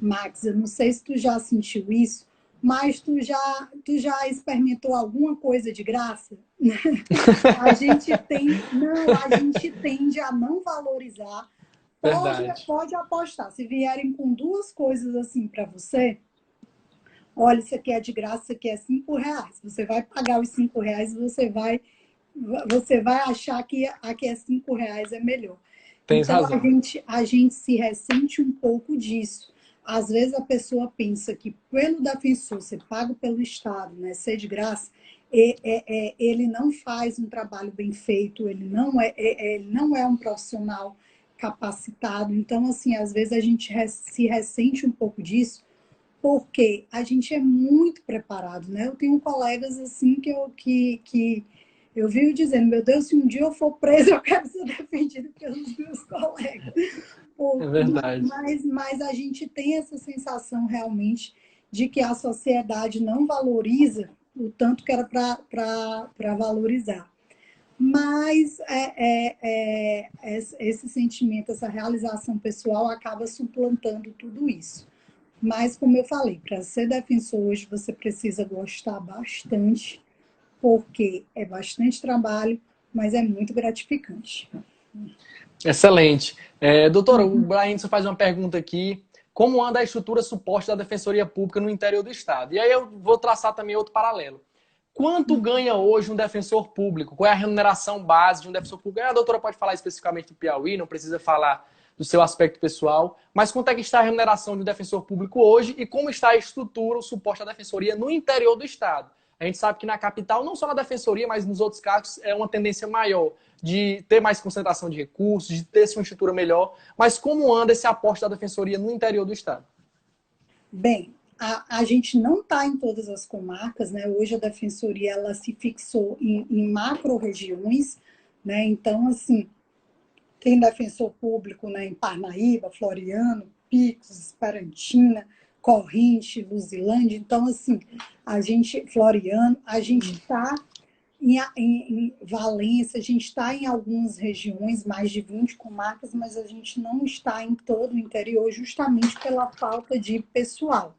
Max, eu não sei se tu já sentiu isso, mas tu já experimentou alguma coisa de graça? A gente tende a não valorizar. Pode apostar. Se vierem com duas coisas assim para você, olha, isso aqui é de graça, isso aqui é R$5. Você vai pagar os R$5 e você vai achar que aqui é R$5 é melhor. Tens então, razão. A gente se ressente um pouco disso. Às vezes a pessoa pensa que pelo defensor ser pago pelo Estado, né, ser de graça, ele não faz um trabalho bem feito, ele não é um profissional capacitado. Então, assim, às vezes a gente se ressente um pouco disso, porque a gente é muito preparado, né? Eu tenho colegas assim que eu vivo dizendo, meu Deus, se um dia eu for preso, eu quero ser defendido pelos meus colegas. É verdade. Mas a gente tem essa sensação realmente de que a sociedade não valoriza o tanto que era para valorizar. Mas esse sentimento, essa realização pessoal acaba suplantando tudo isso. Mas, como eu falei, para ser defensor hoje você precisa gostar bastante, porque é bastante trabalho, mas é muito gratificante. Excelente. Doutora, o Brian faz uma pergunta aqui. Como anda a estrutura suporte da Defensoria Pública no interior do Estado? E aí eu vou traçar também outro paralelo. Quanto ganha hoje um defensor público? Qual é a remuneração base de um defensor público? A doutora pode falar especificamente do Piauí, não precisa falar do seu aspecto pessoal, mas quanto é que está a remuneração de um defensor público hoje e como está a estrutura, o suporte à defensoria no interior do Estado? A gente sabe que na capital, não só na defensoria, mas nos outros cargos, é uma tendência maior de ter mais concentração de recursos, de ter sua estrutura melhor. Mas como anda esse aporte da defensoria no interior do estado? Bem, a gente não está em todas as comarcas, né? Hoje a defensoria ela se fixou em macro-regiões, né? Então, assim, tem defensor público, né, em Parnaíba, Floriano, Picos, Esperantina, Corrente, Luzilândia. Então, assim, Floriano, a gente está em Valência, a gente está em algumas regiões, mais de 20 comarcas, mas a gente não está em todo o interior, justamente pela falta de pessoal,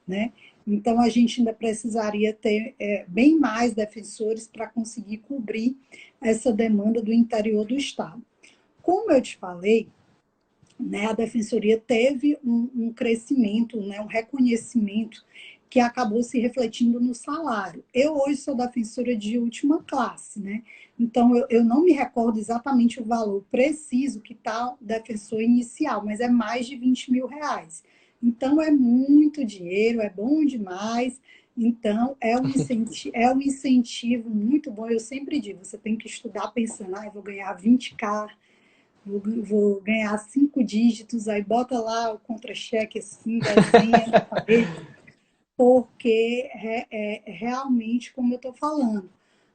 né? Então, a gente ainda precisaria ter bem mais defensores para conseguir cobrir essa demanda do interior do estado. Como eu te falei, né, a defensoria teve um crescimento, né, um reconhecimento que acabou se refletindo no salário. Eu hoje sou defensora de última classe, né? Então eu não me recordo exatamente o valor preciso que está o defensor inicial, mas é mais de 20 mil reais. Então é muito dinheiro, é bom demais. Então é um incentivo muito bom. Eu sempre digo, você tem que estudar pensando, eu vou ganhar 20K, vou ganhar 5 dígitos, aí bota lá o contra-cheque assim, desenha na parede, porque realmente, como eu estou falando,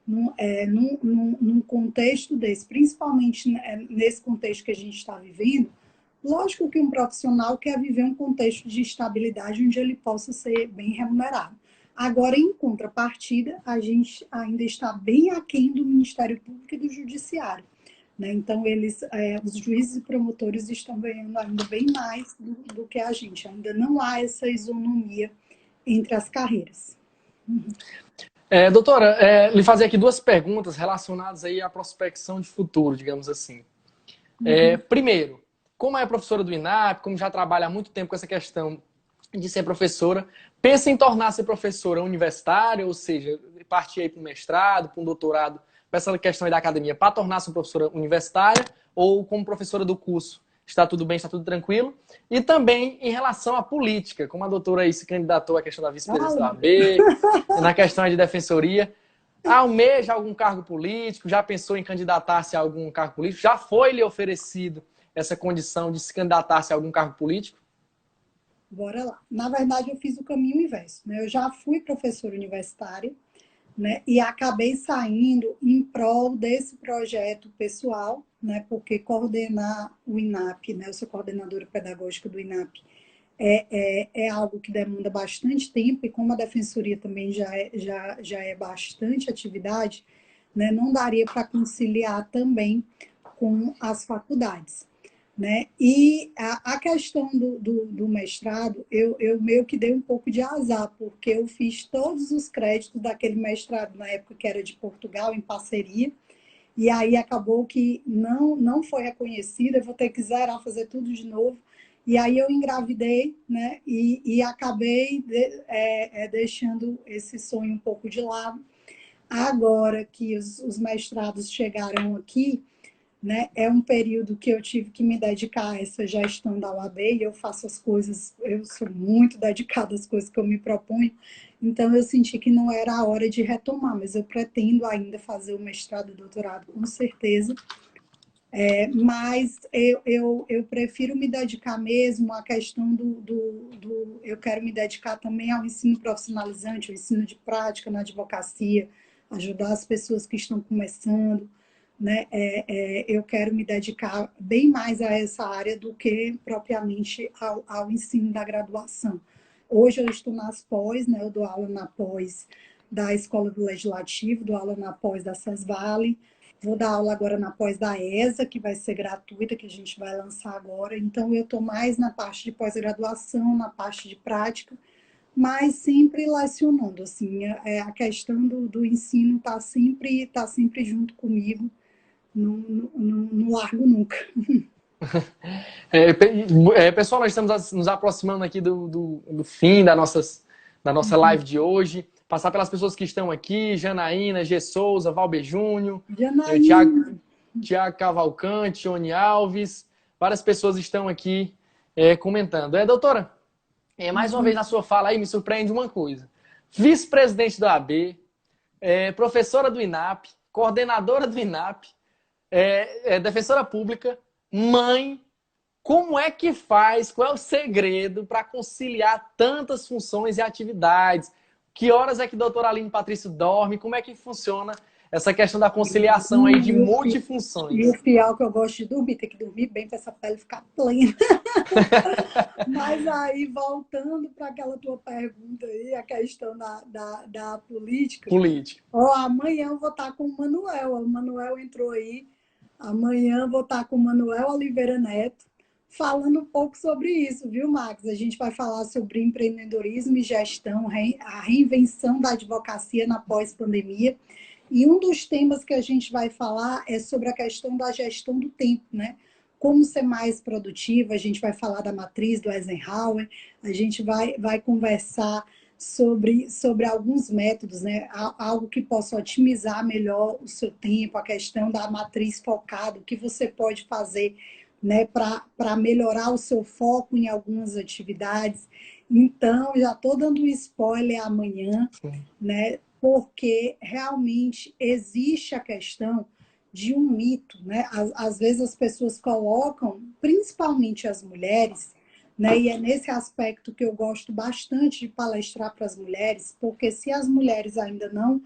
num contexto desse, principalmente nesse contexto que a gente está vivendo, lógico que um profissional quer viver um contexto de estabilidade onde ele possa ser bem remunerado. Agora, em contrapartida, a gente ainda está bem aquém do Ministério Público e do Judiciário, né? Então, os juízes e promotores estão ganhando ainda bem mais do que a gente. Ainda não há essa isonomia entre as carreiras. Doutora, lhe fazer aqui duas perguntas relacionadas aí à prospecção de futuro, digamos assim. Primeiro, como é professora do INAP, como já trabalha há muito tempo com essa questão de ser professora, pensa em tornar-se professora universitária, ou seja, partir aí para um mestrado, para um doutorado, para essa questão aí da academia, para tornar-se uma professora universitária ou como professora do curso? Está tudo bem, está tudo tranquilo? E também em relação à política, como a doutora aí se candidatou à questão da vice-presidência da AB, na questão de defensoria, almeja algum cargo político, já pensou em candidatar-se a algum cargo político? Já foi lhe oferecido essa condição de se candidatar-se a algum cargo político? Bora lá. Na verdade, eu fiz o caminho inverso, né? Eu já fui professora universitária, né? E acabei saindo em prol desse projeto pessoal, né? Porque coordenar o INAP, né? Eu sou coordenadora pedagógica do INAP, é algo que demanda bastante tempo, e como a defensoria também já é bastante atividade, né? Não daria para conciliar também com as faculdades, né? E a questão do mestrado, eu meio que dei um pouco de azar, porque eu fiz todos os créditos daquele mestrado na época que era de Portugal, em parceria, e aí acabou que não foi reconhecido, eu vou ter que zerar, fazer tudo de novo. E aí eu engravidei, né? E acabei deixando esse sonho um pouco de lado. Agora que os mestrados chegaram aqui, né, é um período que eu tive que me dedicar a essa gestão da UAB, e eu faço as coisas, eu sou muito dedicada às coisas que eu me proponho, então eu senti que não era a hora de retomar, mas eu pretendo ainda fazer o mestrado e doutorado, com certeza. Mas eu prefiro me dedicar mesmo à questão eu quero me dedicar também ao ensino profissionalizante, ao ensino de prática na advocacia, ajudar as pessoas que estão começando, né? Eu quero me dedicar bem mais a essa área do que propriamente ao ensino da graduação. Hoje eu estou nas pós, né? Eu dou aula na pós da Escola do Legislativo, dou aula na pós da Sesvale, vou dar aula agora na pós da ESA, que vai ser gratuita, que a gente vai lançar agora. Então, eu estou mais na parte de pós-graduação, na parte de prática, mas sempre lecionando. Assim, a questão do ensino está sempre junto comigo, não largo nunca. Pessoal, nós estamos nos aproximando aqui do fim da nossa live de hoje. Passar pelas pessoas que estão aqui: Janaína, G. Souza, Valber Júnior, Tiago Cavalcante, Johnny Alves. Várias pessoas estão aqui comentando. Doutora, mais uma vez na sua fala aí me surpreende uma coisa. Vice-presidente da AB, professora do INAP, coordenadora do INAP, defensora pública, mãe. Como é que faz? Qual é o segredo para conciliar tantas funções e atividades? Que horas é que a doutora Aline Patrício dorme? Como é que funciona essa questão da conciliação aí de E o multifunções? pior que eu gosto de dormir, tem que dormir bem para essa pele ficar plena. Mas aí, voltando para aquela tua pergunta aí, a questão da política, Política. amanhã eu vou estar com o Manuel. O Manuel entrou aí. Amanhã eu vou estar com o Manuel Oliveira Neto, falando um pouco sobre isso, viu, Max? A gente vai falar sobre empreendedorismo e gestão, a reinvenção da advocacia na pós-pandemia. E um dos temas que a gente vai falar é sobre a questão da gestão do tempo, né? Como ser mais produtiva, a gente vai falar da matriz do Eisenhower, a gente vai conversar sobre alguns métodos, né? Algo que possa otimizar melhor o seu tempo, a questão da matriz focada, o que você pode fazer, né, para melhorar o seu foco em algumas atividades. Então, já estou dando um spoiler amanhã, né? Porque realmente existe a questão de um mito, né? Às vezes as pessoas colocam, principalmente as mulheres, né? E é nesse aspecto que eu gosto bastante de palestrar para as mulheres, porque se as mulheres ainda não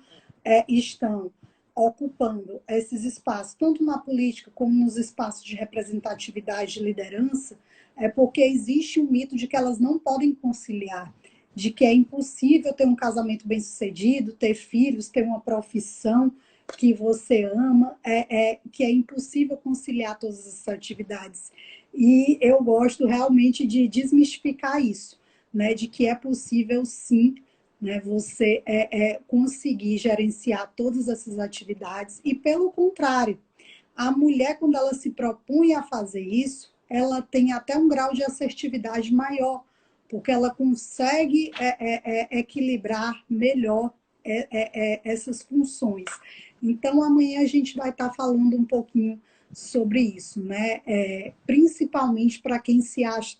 estão ocupando esses espaços, tanto na política como nos espaços de representatividade de liderança, é porque existe um mito de que elas não podem conciliar, de que é impossível ter um casamento bem-sucedido, ter filhos, ter uma profissão que você ama, que é impossível conciliar todas essas atividades. E eu gosto realmente de desmistificar isso, né, de que é possível sim, né, você conseguir gerenciar todas essas atividades. E pelo contrário, a mulher, quando ela se propõe a fazer isso, ela tem até um grau de assertividade maior, porque ela consegue equilibrar melhor essas funções. Então, amanhã a gente vai estar falando um pouquinho sobre isso, né? Principalmente para quem se acha,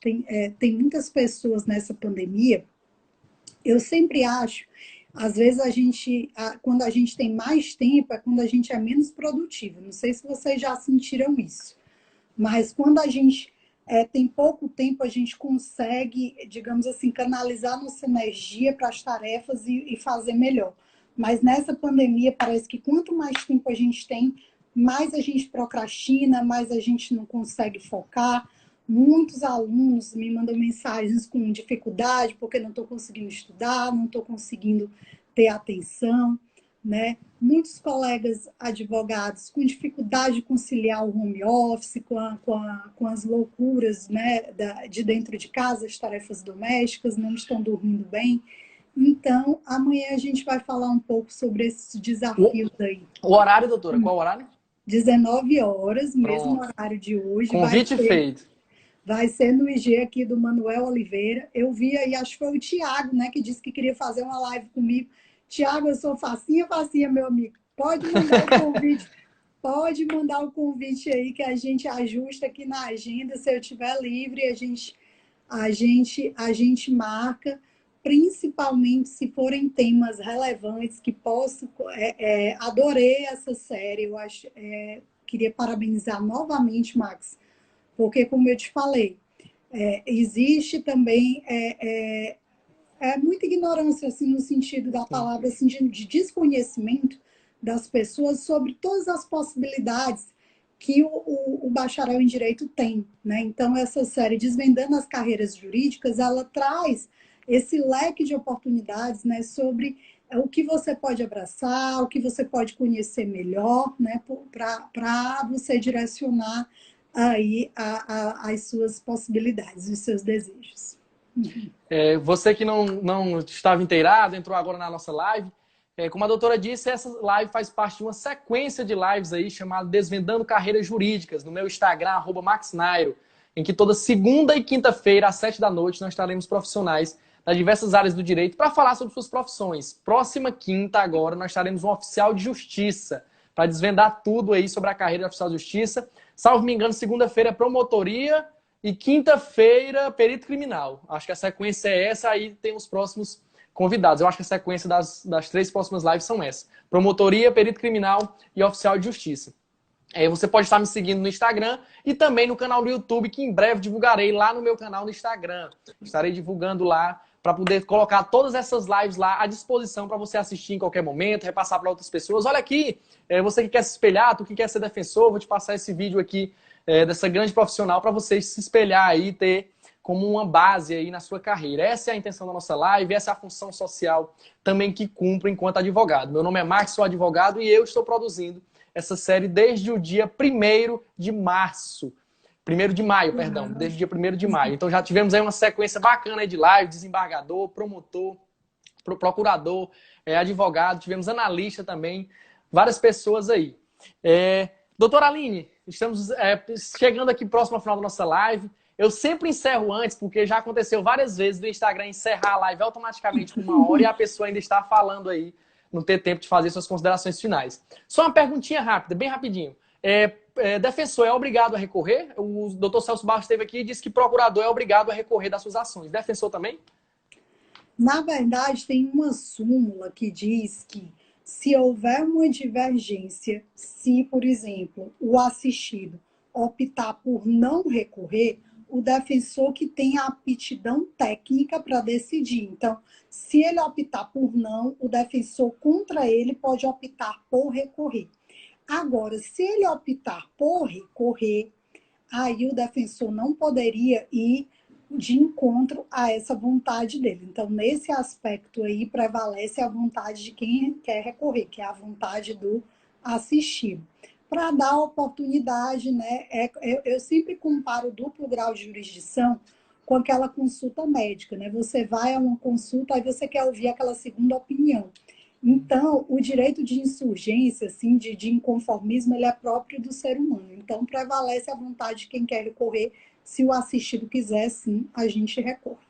tem muitas pessoas nessa pandemia. Eu sempre acho, às vezes quando a gente tem mais tempo, é quando a gente é menos produtivo. Não sei se vocês já sentiram isso, mas quando a gente tem pouco tempo, a gente consegue, digamos assim, canalizar nossa energia para as tarefas e fazer melhor. Mas nessa pandemia, parece que quanto mais tempo a gente tem, mais a gente procrastina, mais a gente não consegue focar. Muitos alunos me mandam mensagens com dificuldade, porque não estou conseguindo estudar, não estou conseguindo ter atenção, né? Muitos colegas advogados com dificuldade de conciliar o home office com as loucuras, né, de dentro de casa, as tarefas domésticas, não estão dormindo bem. Então, amanhã a gente vai falar um pouco sobre esses desafios aí. O horário, doutora? Qual horário? 19 horas, mesmo Pronto. horário de hoje. Convite feito. Vai ser no IG aqui do Manuel Oliveira. Eu vi aí, acho que foi o Tiago, né, que disse que queria fazer uma live comigo. Tiago, eu sou facinha, meu amigo. Pode mandar o convite. Pode mandar o convite aí que a gente ajusta aqui na agenda. Se eu estiver livre, a gente marca, principalmente se forem temas relevantes que possam. Adorei essa série. Eu acho, queria parabenizar novamente, Max, porque, como eu te falei, existe também muita ignorância, assim, no sentido da palavra, assim, de desconhecimento das pessoas sobre todas as possibilidades que o bacharel em Direito tem, né? Então, essa série Desvendando as Carreiras Jurídicas, ela traz esse leque de oportunidades, né, sobre o que você pode abraçar, o que você pode conhecer melhor, né, para você direcionar aí as suas possibilidades, os seus desejos. Você que não estava inteirado, entrou agora na nossa live. Como a doutora disse, essa live faz parte de uma sequência de lives aí chamada Desvendando Carreiras Jurídicas, no meu Instagram, @maxnairo, em que toda segunda e quinta-feira, às 7 da noite, nós estaremos profissionais das diversas áreas do direito para falar sobre suas profissões. Próxima quinta, agora, nós estaremos um oficial de justiça para desvendar tudo aí sobre a carreira de oficial de justiça. Salvo me engano, segunda-feira é promotoria e quinta-feira perito criminal. Acho que a sequência é essa, aí tem os próximos convidados. Eu acho que a sequência das 3 próximas lives são essas. Promotoria, perito criminal e oficial de justiça. Você pode estar me seguindo no Instagram e também no canal do YouTube, que em breve divulgarei lá no meu canal no Instagram. Estarei divulgando lá para poder colocar todas essas lives lá à disposição para você assistir em qualquer momento, repassar para outras pessoas. Olha aqui, você que quer se espelhar, tu que quer ser defensor, vou te passar esse vídeo aqui dessa grande profissional para você se espelhar aí, ter como uma base aí na sua carreira. Essa é a intenção da nossa live, essa é a função social também que cumpro enquanto advogado. Meu nome é Max, sou advogado e eu estou produzindo essa série desde o dia 1º de março. 1º de maio, perdão. Desde o dia 1º de maio. Então já tivemos aí uma sequência bacana aí de live, desembargador, promotor, procurador, advogado, tivemos analista também, várias pessoas aí. Doutora Aline, estamos chegando aqui próximo ao final da nossa live. Eu sempre encerro antes, porque já aconteceu várias vezes do Instagram encerrar a live automaticamente com 1 hora e a pessoa ainda está falando aí, não ter tempo de fazer suas considerações finais. Só uma perguntinha rápida, bem rapidinho. Defensor é obrigado a recorrer? O doutor Celso Barros esteve aqui e disse que procurador é obrigado a recorrer das suas ações. Defensor também? Na verdade, tem uma súmula que diz que se houver uma divergência, se, por exemplo, o assistido optar por não recorrer, o defensor que tem a aptidão técnica para decidir. Então, se ele optar por não, o defensor contra ele pode optar por recorrer. Agora, se ele optar por recorrer, aí o defensor não poderia ir de encontro a essa vontade dele. Então, nesse aspecto aí, prevalece a vontade de quem quer recorrer, que é a vontade do assistido. Para dar oportunidade, né? Eu sempre comparo o duplo grau de jurisdição com aquela consulta médica, né? Você vai a uma consulta, aí você quer ouvir aquela segunda opinião. Então, o direito de insurgência, assim, de inconformismo, ele é próprio do ser humano. Então, prevalece a vontade de quem quer recorrer. Se o assistido quiser, sim, a gente recorre.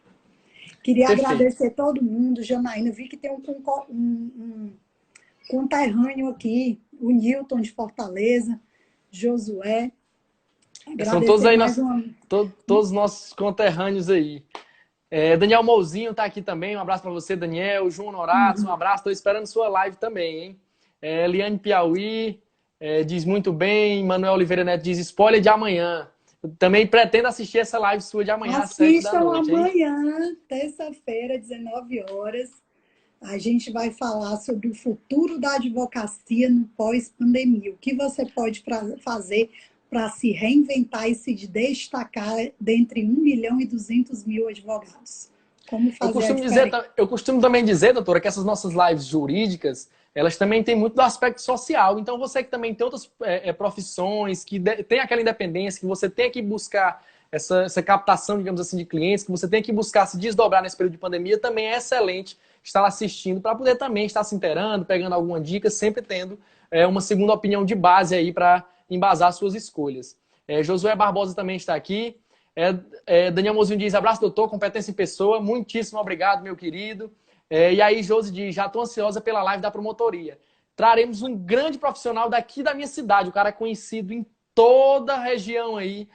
Queria agradecer todo mundo. Janaína, vi que tem um conterrâneo aqui, o Newton de Fortaleza, Josué. São todos aí todos os nossos conterrâneos aí. Daniel Mouzinho está aqui também, um abraço para você, Daniel. João Honorato, um abraço, estou esperando sua live também, hein? Liane Piauí diz muito bem, Manuel Oliveira Neto diz spoiler de amanhã. Eu também pretendo assistir essa live sua de amanhã às 7 da noite. Assistam amanhã, terça-feira, 19 horas. A gente vai falar sobre o futuro da advocacia no pós-pandemia. O que você pode fazer para se reinventar e se destacar dentre 1.200.000 advogados? Como fazer eu costumo também dizer, doutora, que essas nossas lives jurídicas, elas também têm muito do aspecto social. Então, você que também tem outras profissões, que tem aquela independência, que você tem que buscar essa captação, digamos assim, de clientes, que você tem que buscar se desdobrar nesse período de pandemia, também é excelente estar assistindo para poder também estar se inteirando, pegando alguma dica, sempre tendo uma segunda opinião de base aí para embasar suas escolhas. Josué Barbosa também está aqui. Daniel Mozinho diz, abraço, doutor, competência em pessoa. Muitíssimo obrigado, meu querido. E aí, Josi diz, já estou ansiosa pela live da promotoria. Traremos um grande profissional daqui da minha cidade. O cara é conhecido em toda a região aí.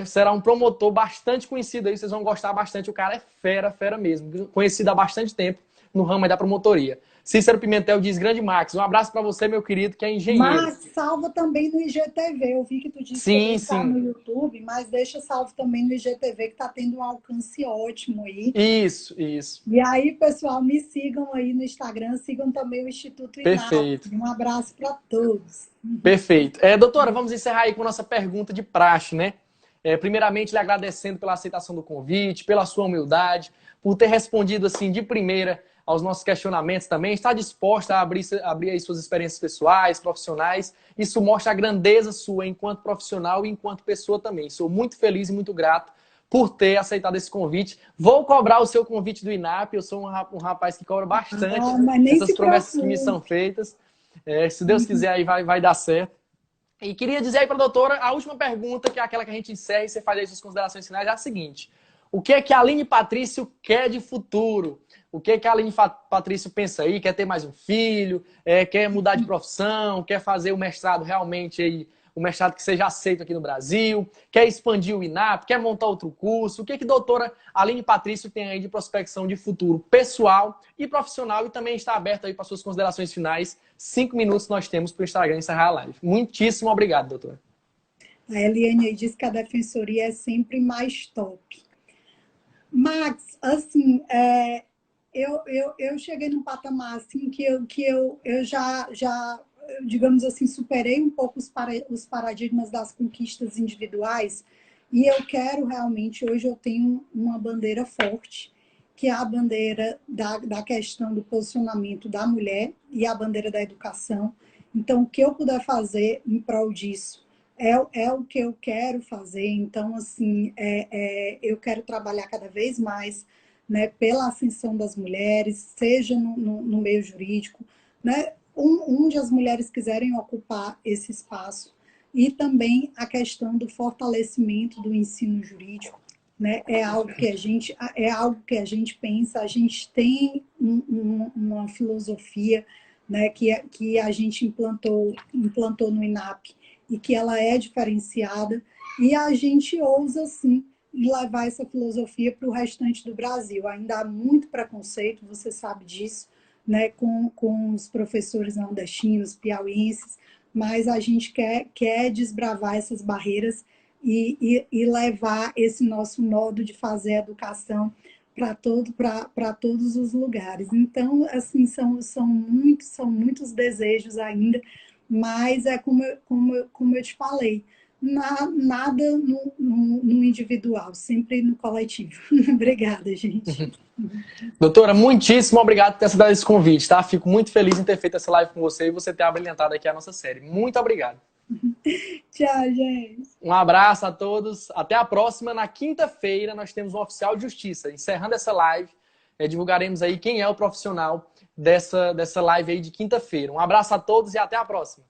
Será um promotor bastante conhecido aí. Vocês vão gostar bastante. O cara é fera, fera mesmo. Conhecido há bastante tempo no ramo aí da promotoria. Cícero Pimentel diz, grande Max, um abraço para você, meu querido, que é engenheiro. Mas salva também no IGTV. Eu vi que tu disse que está no YouTube, mas deixa salvo também no IGTV, que está tendo um alcance ótimo aí. Isso. E aí, pessoal, me sigam aí no Instagram, sigam também o Instituto INAP. Perfeito. Um abraço para todos. Perfeito. Doutora, vamos encerrar aí com a nossa pergunta de praxe, né? Primeiramente, lhe agradecendo pela aceitação do convite, pela sua humildade, por ter respondido assim de primeira aos nossos questionamentos também, está disposta a abrir aí suas experiências pessoais, profissionais. Isso mostra a grandeza sua enquanto profissional e enquanto pessoa também. Sou muito feliz e muito grato por ter aceitado esse convite. Vou cobrar o seu convite do INAP. Eu sou um rapaz que cobra bastante essas promessas que me são feitas. Se Deus quiser, aí vai dar certo. E queria dizer aí para a doutora, a última pergunta, que é aquela que a gente encerra e você faz aí suas considerações finais, é a seguinte. O que é que a Aline Patrício quer de futuro? O que é que a Aline Patrício pensa aí? Quer ter mais um filho? Quer mudar de profissão? Quer fazer o mestrado realmente aí, um mestrado que seja aceito aqui no Brasil, quer expandir o INAP, quer montar outro curso. O que doutora Aline Patrício tem aí de prospecção de futuro pessoal e profissional e também está aberto aí para suas considerações finais. 5 minutos nós temos para o Instagram encerrar a live. Muitíssimo obrigado, doutora. A Eliane aí diz que a defensoria é sempre mais top. Max, assim, eu cheguei num patamar assim que eu já, digamos assim, superei um pouco os paradigmas das conquistas individuais e eu quero realmente, hoje eu tenho uma bandeira forte, que é a bandeira da questão do posicionamento da mulher e a bandeira da educação. Então, o que eu puder fazer em prol disso é o que eu quero fazer. Então, assim, eu quero trabalhar cada vez mais, né, pela ascensão das mulheres, seja no meio jurídico, né, onde as mulheres quiserem ocupar esse espaço, e também a questão do fortalecimento do ensino jurídico, né, é algo que a gente pensa, a gente tem uma filosofia, né, que a gente implantou no INAP, e que ela é diferenciada, e a gente ousa, sim, levar essa filosofia para o restante do Brasil. Ainda há muito preconceito, você sabe disso, né, com os professores nordestinos, piauienses, mas a gente quer desbravar essas barreiras e levar esse nosso modo de fazer educação para todos os lugares. Então, assim, são muitos desejos ainda, mas é como eu te falei, nada no individual, sempre no coletivo. Obrigada, gente. Doutora, muitíssimo obrigado por ter aceitado esse convite, tá? Fico muito feliz em ter feito essa live com você e você ter abrilhantado aqui a nossa série. Muito obrigado. Tchau, gente. Um abraço a todos. Até a próxima. Na quinta-feira nós temos um oficial de justiça. Encerrando essa live, divulgaremos aí quem é o profissional dessa live aí de quinta-feira. Um abraço a todos e até a próxima.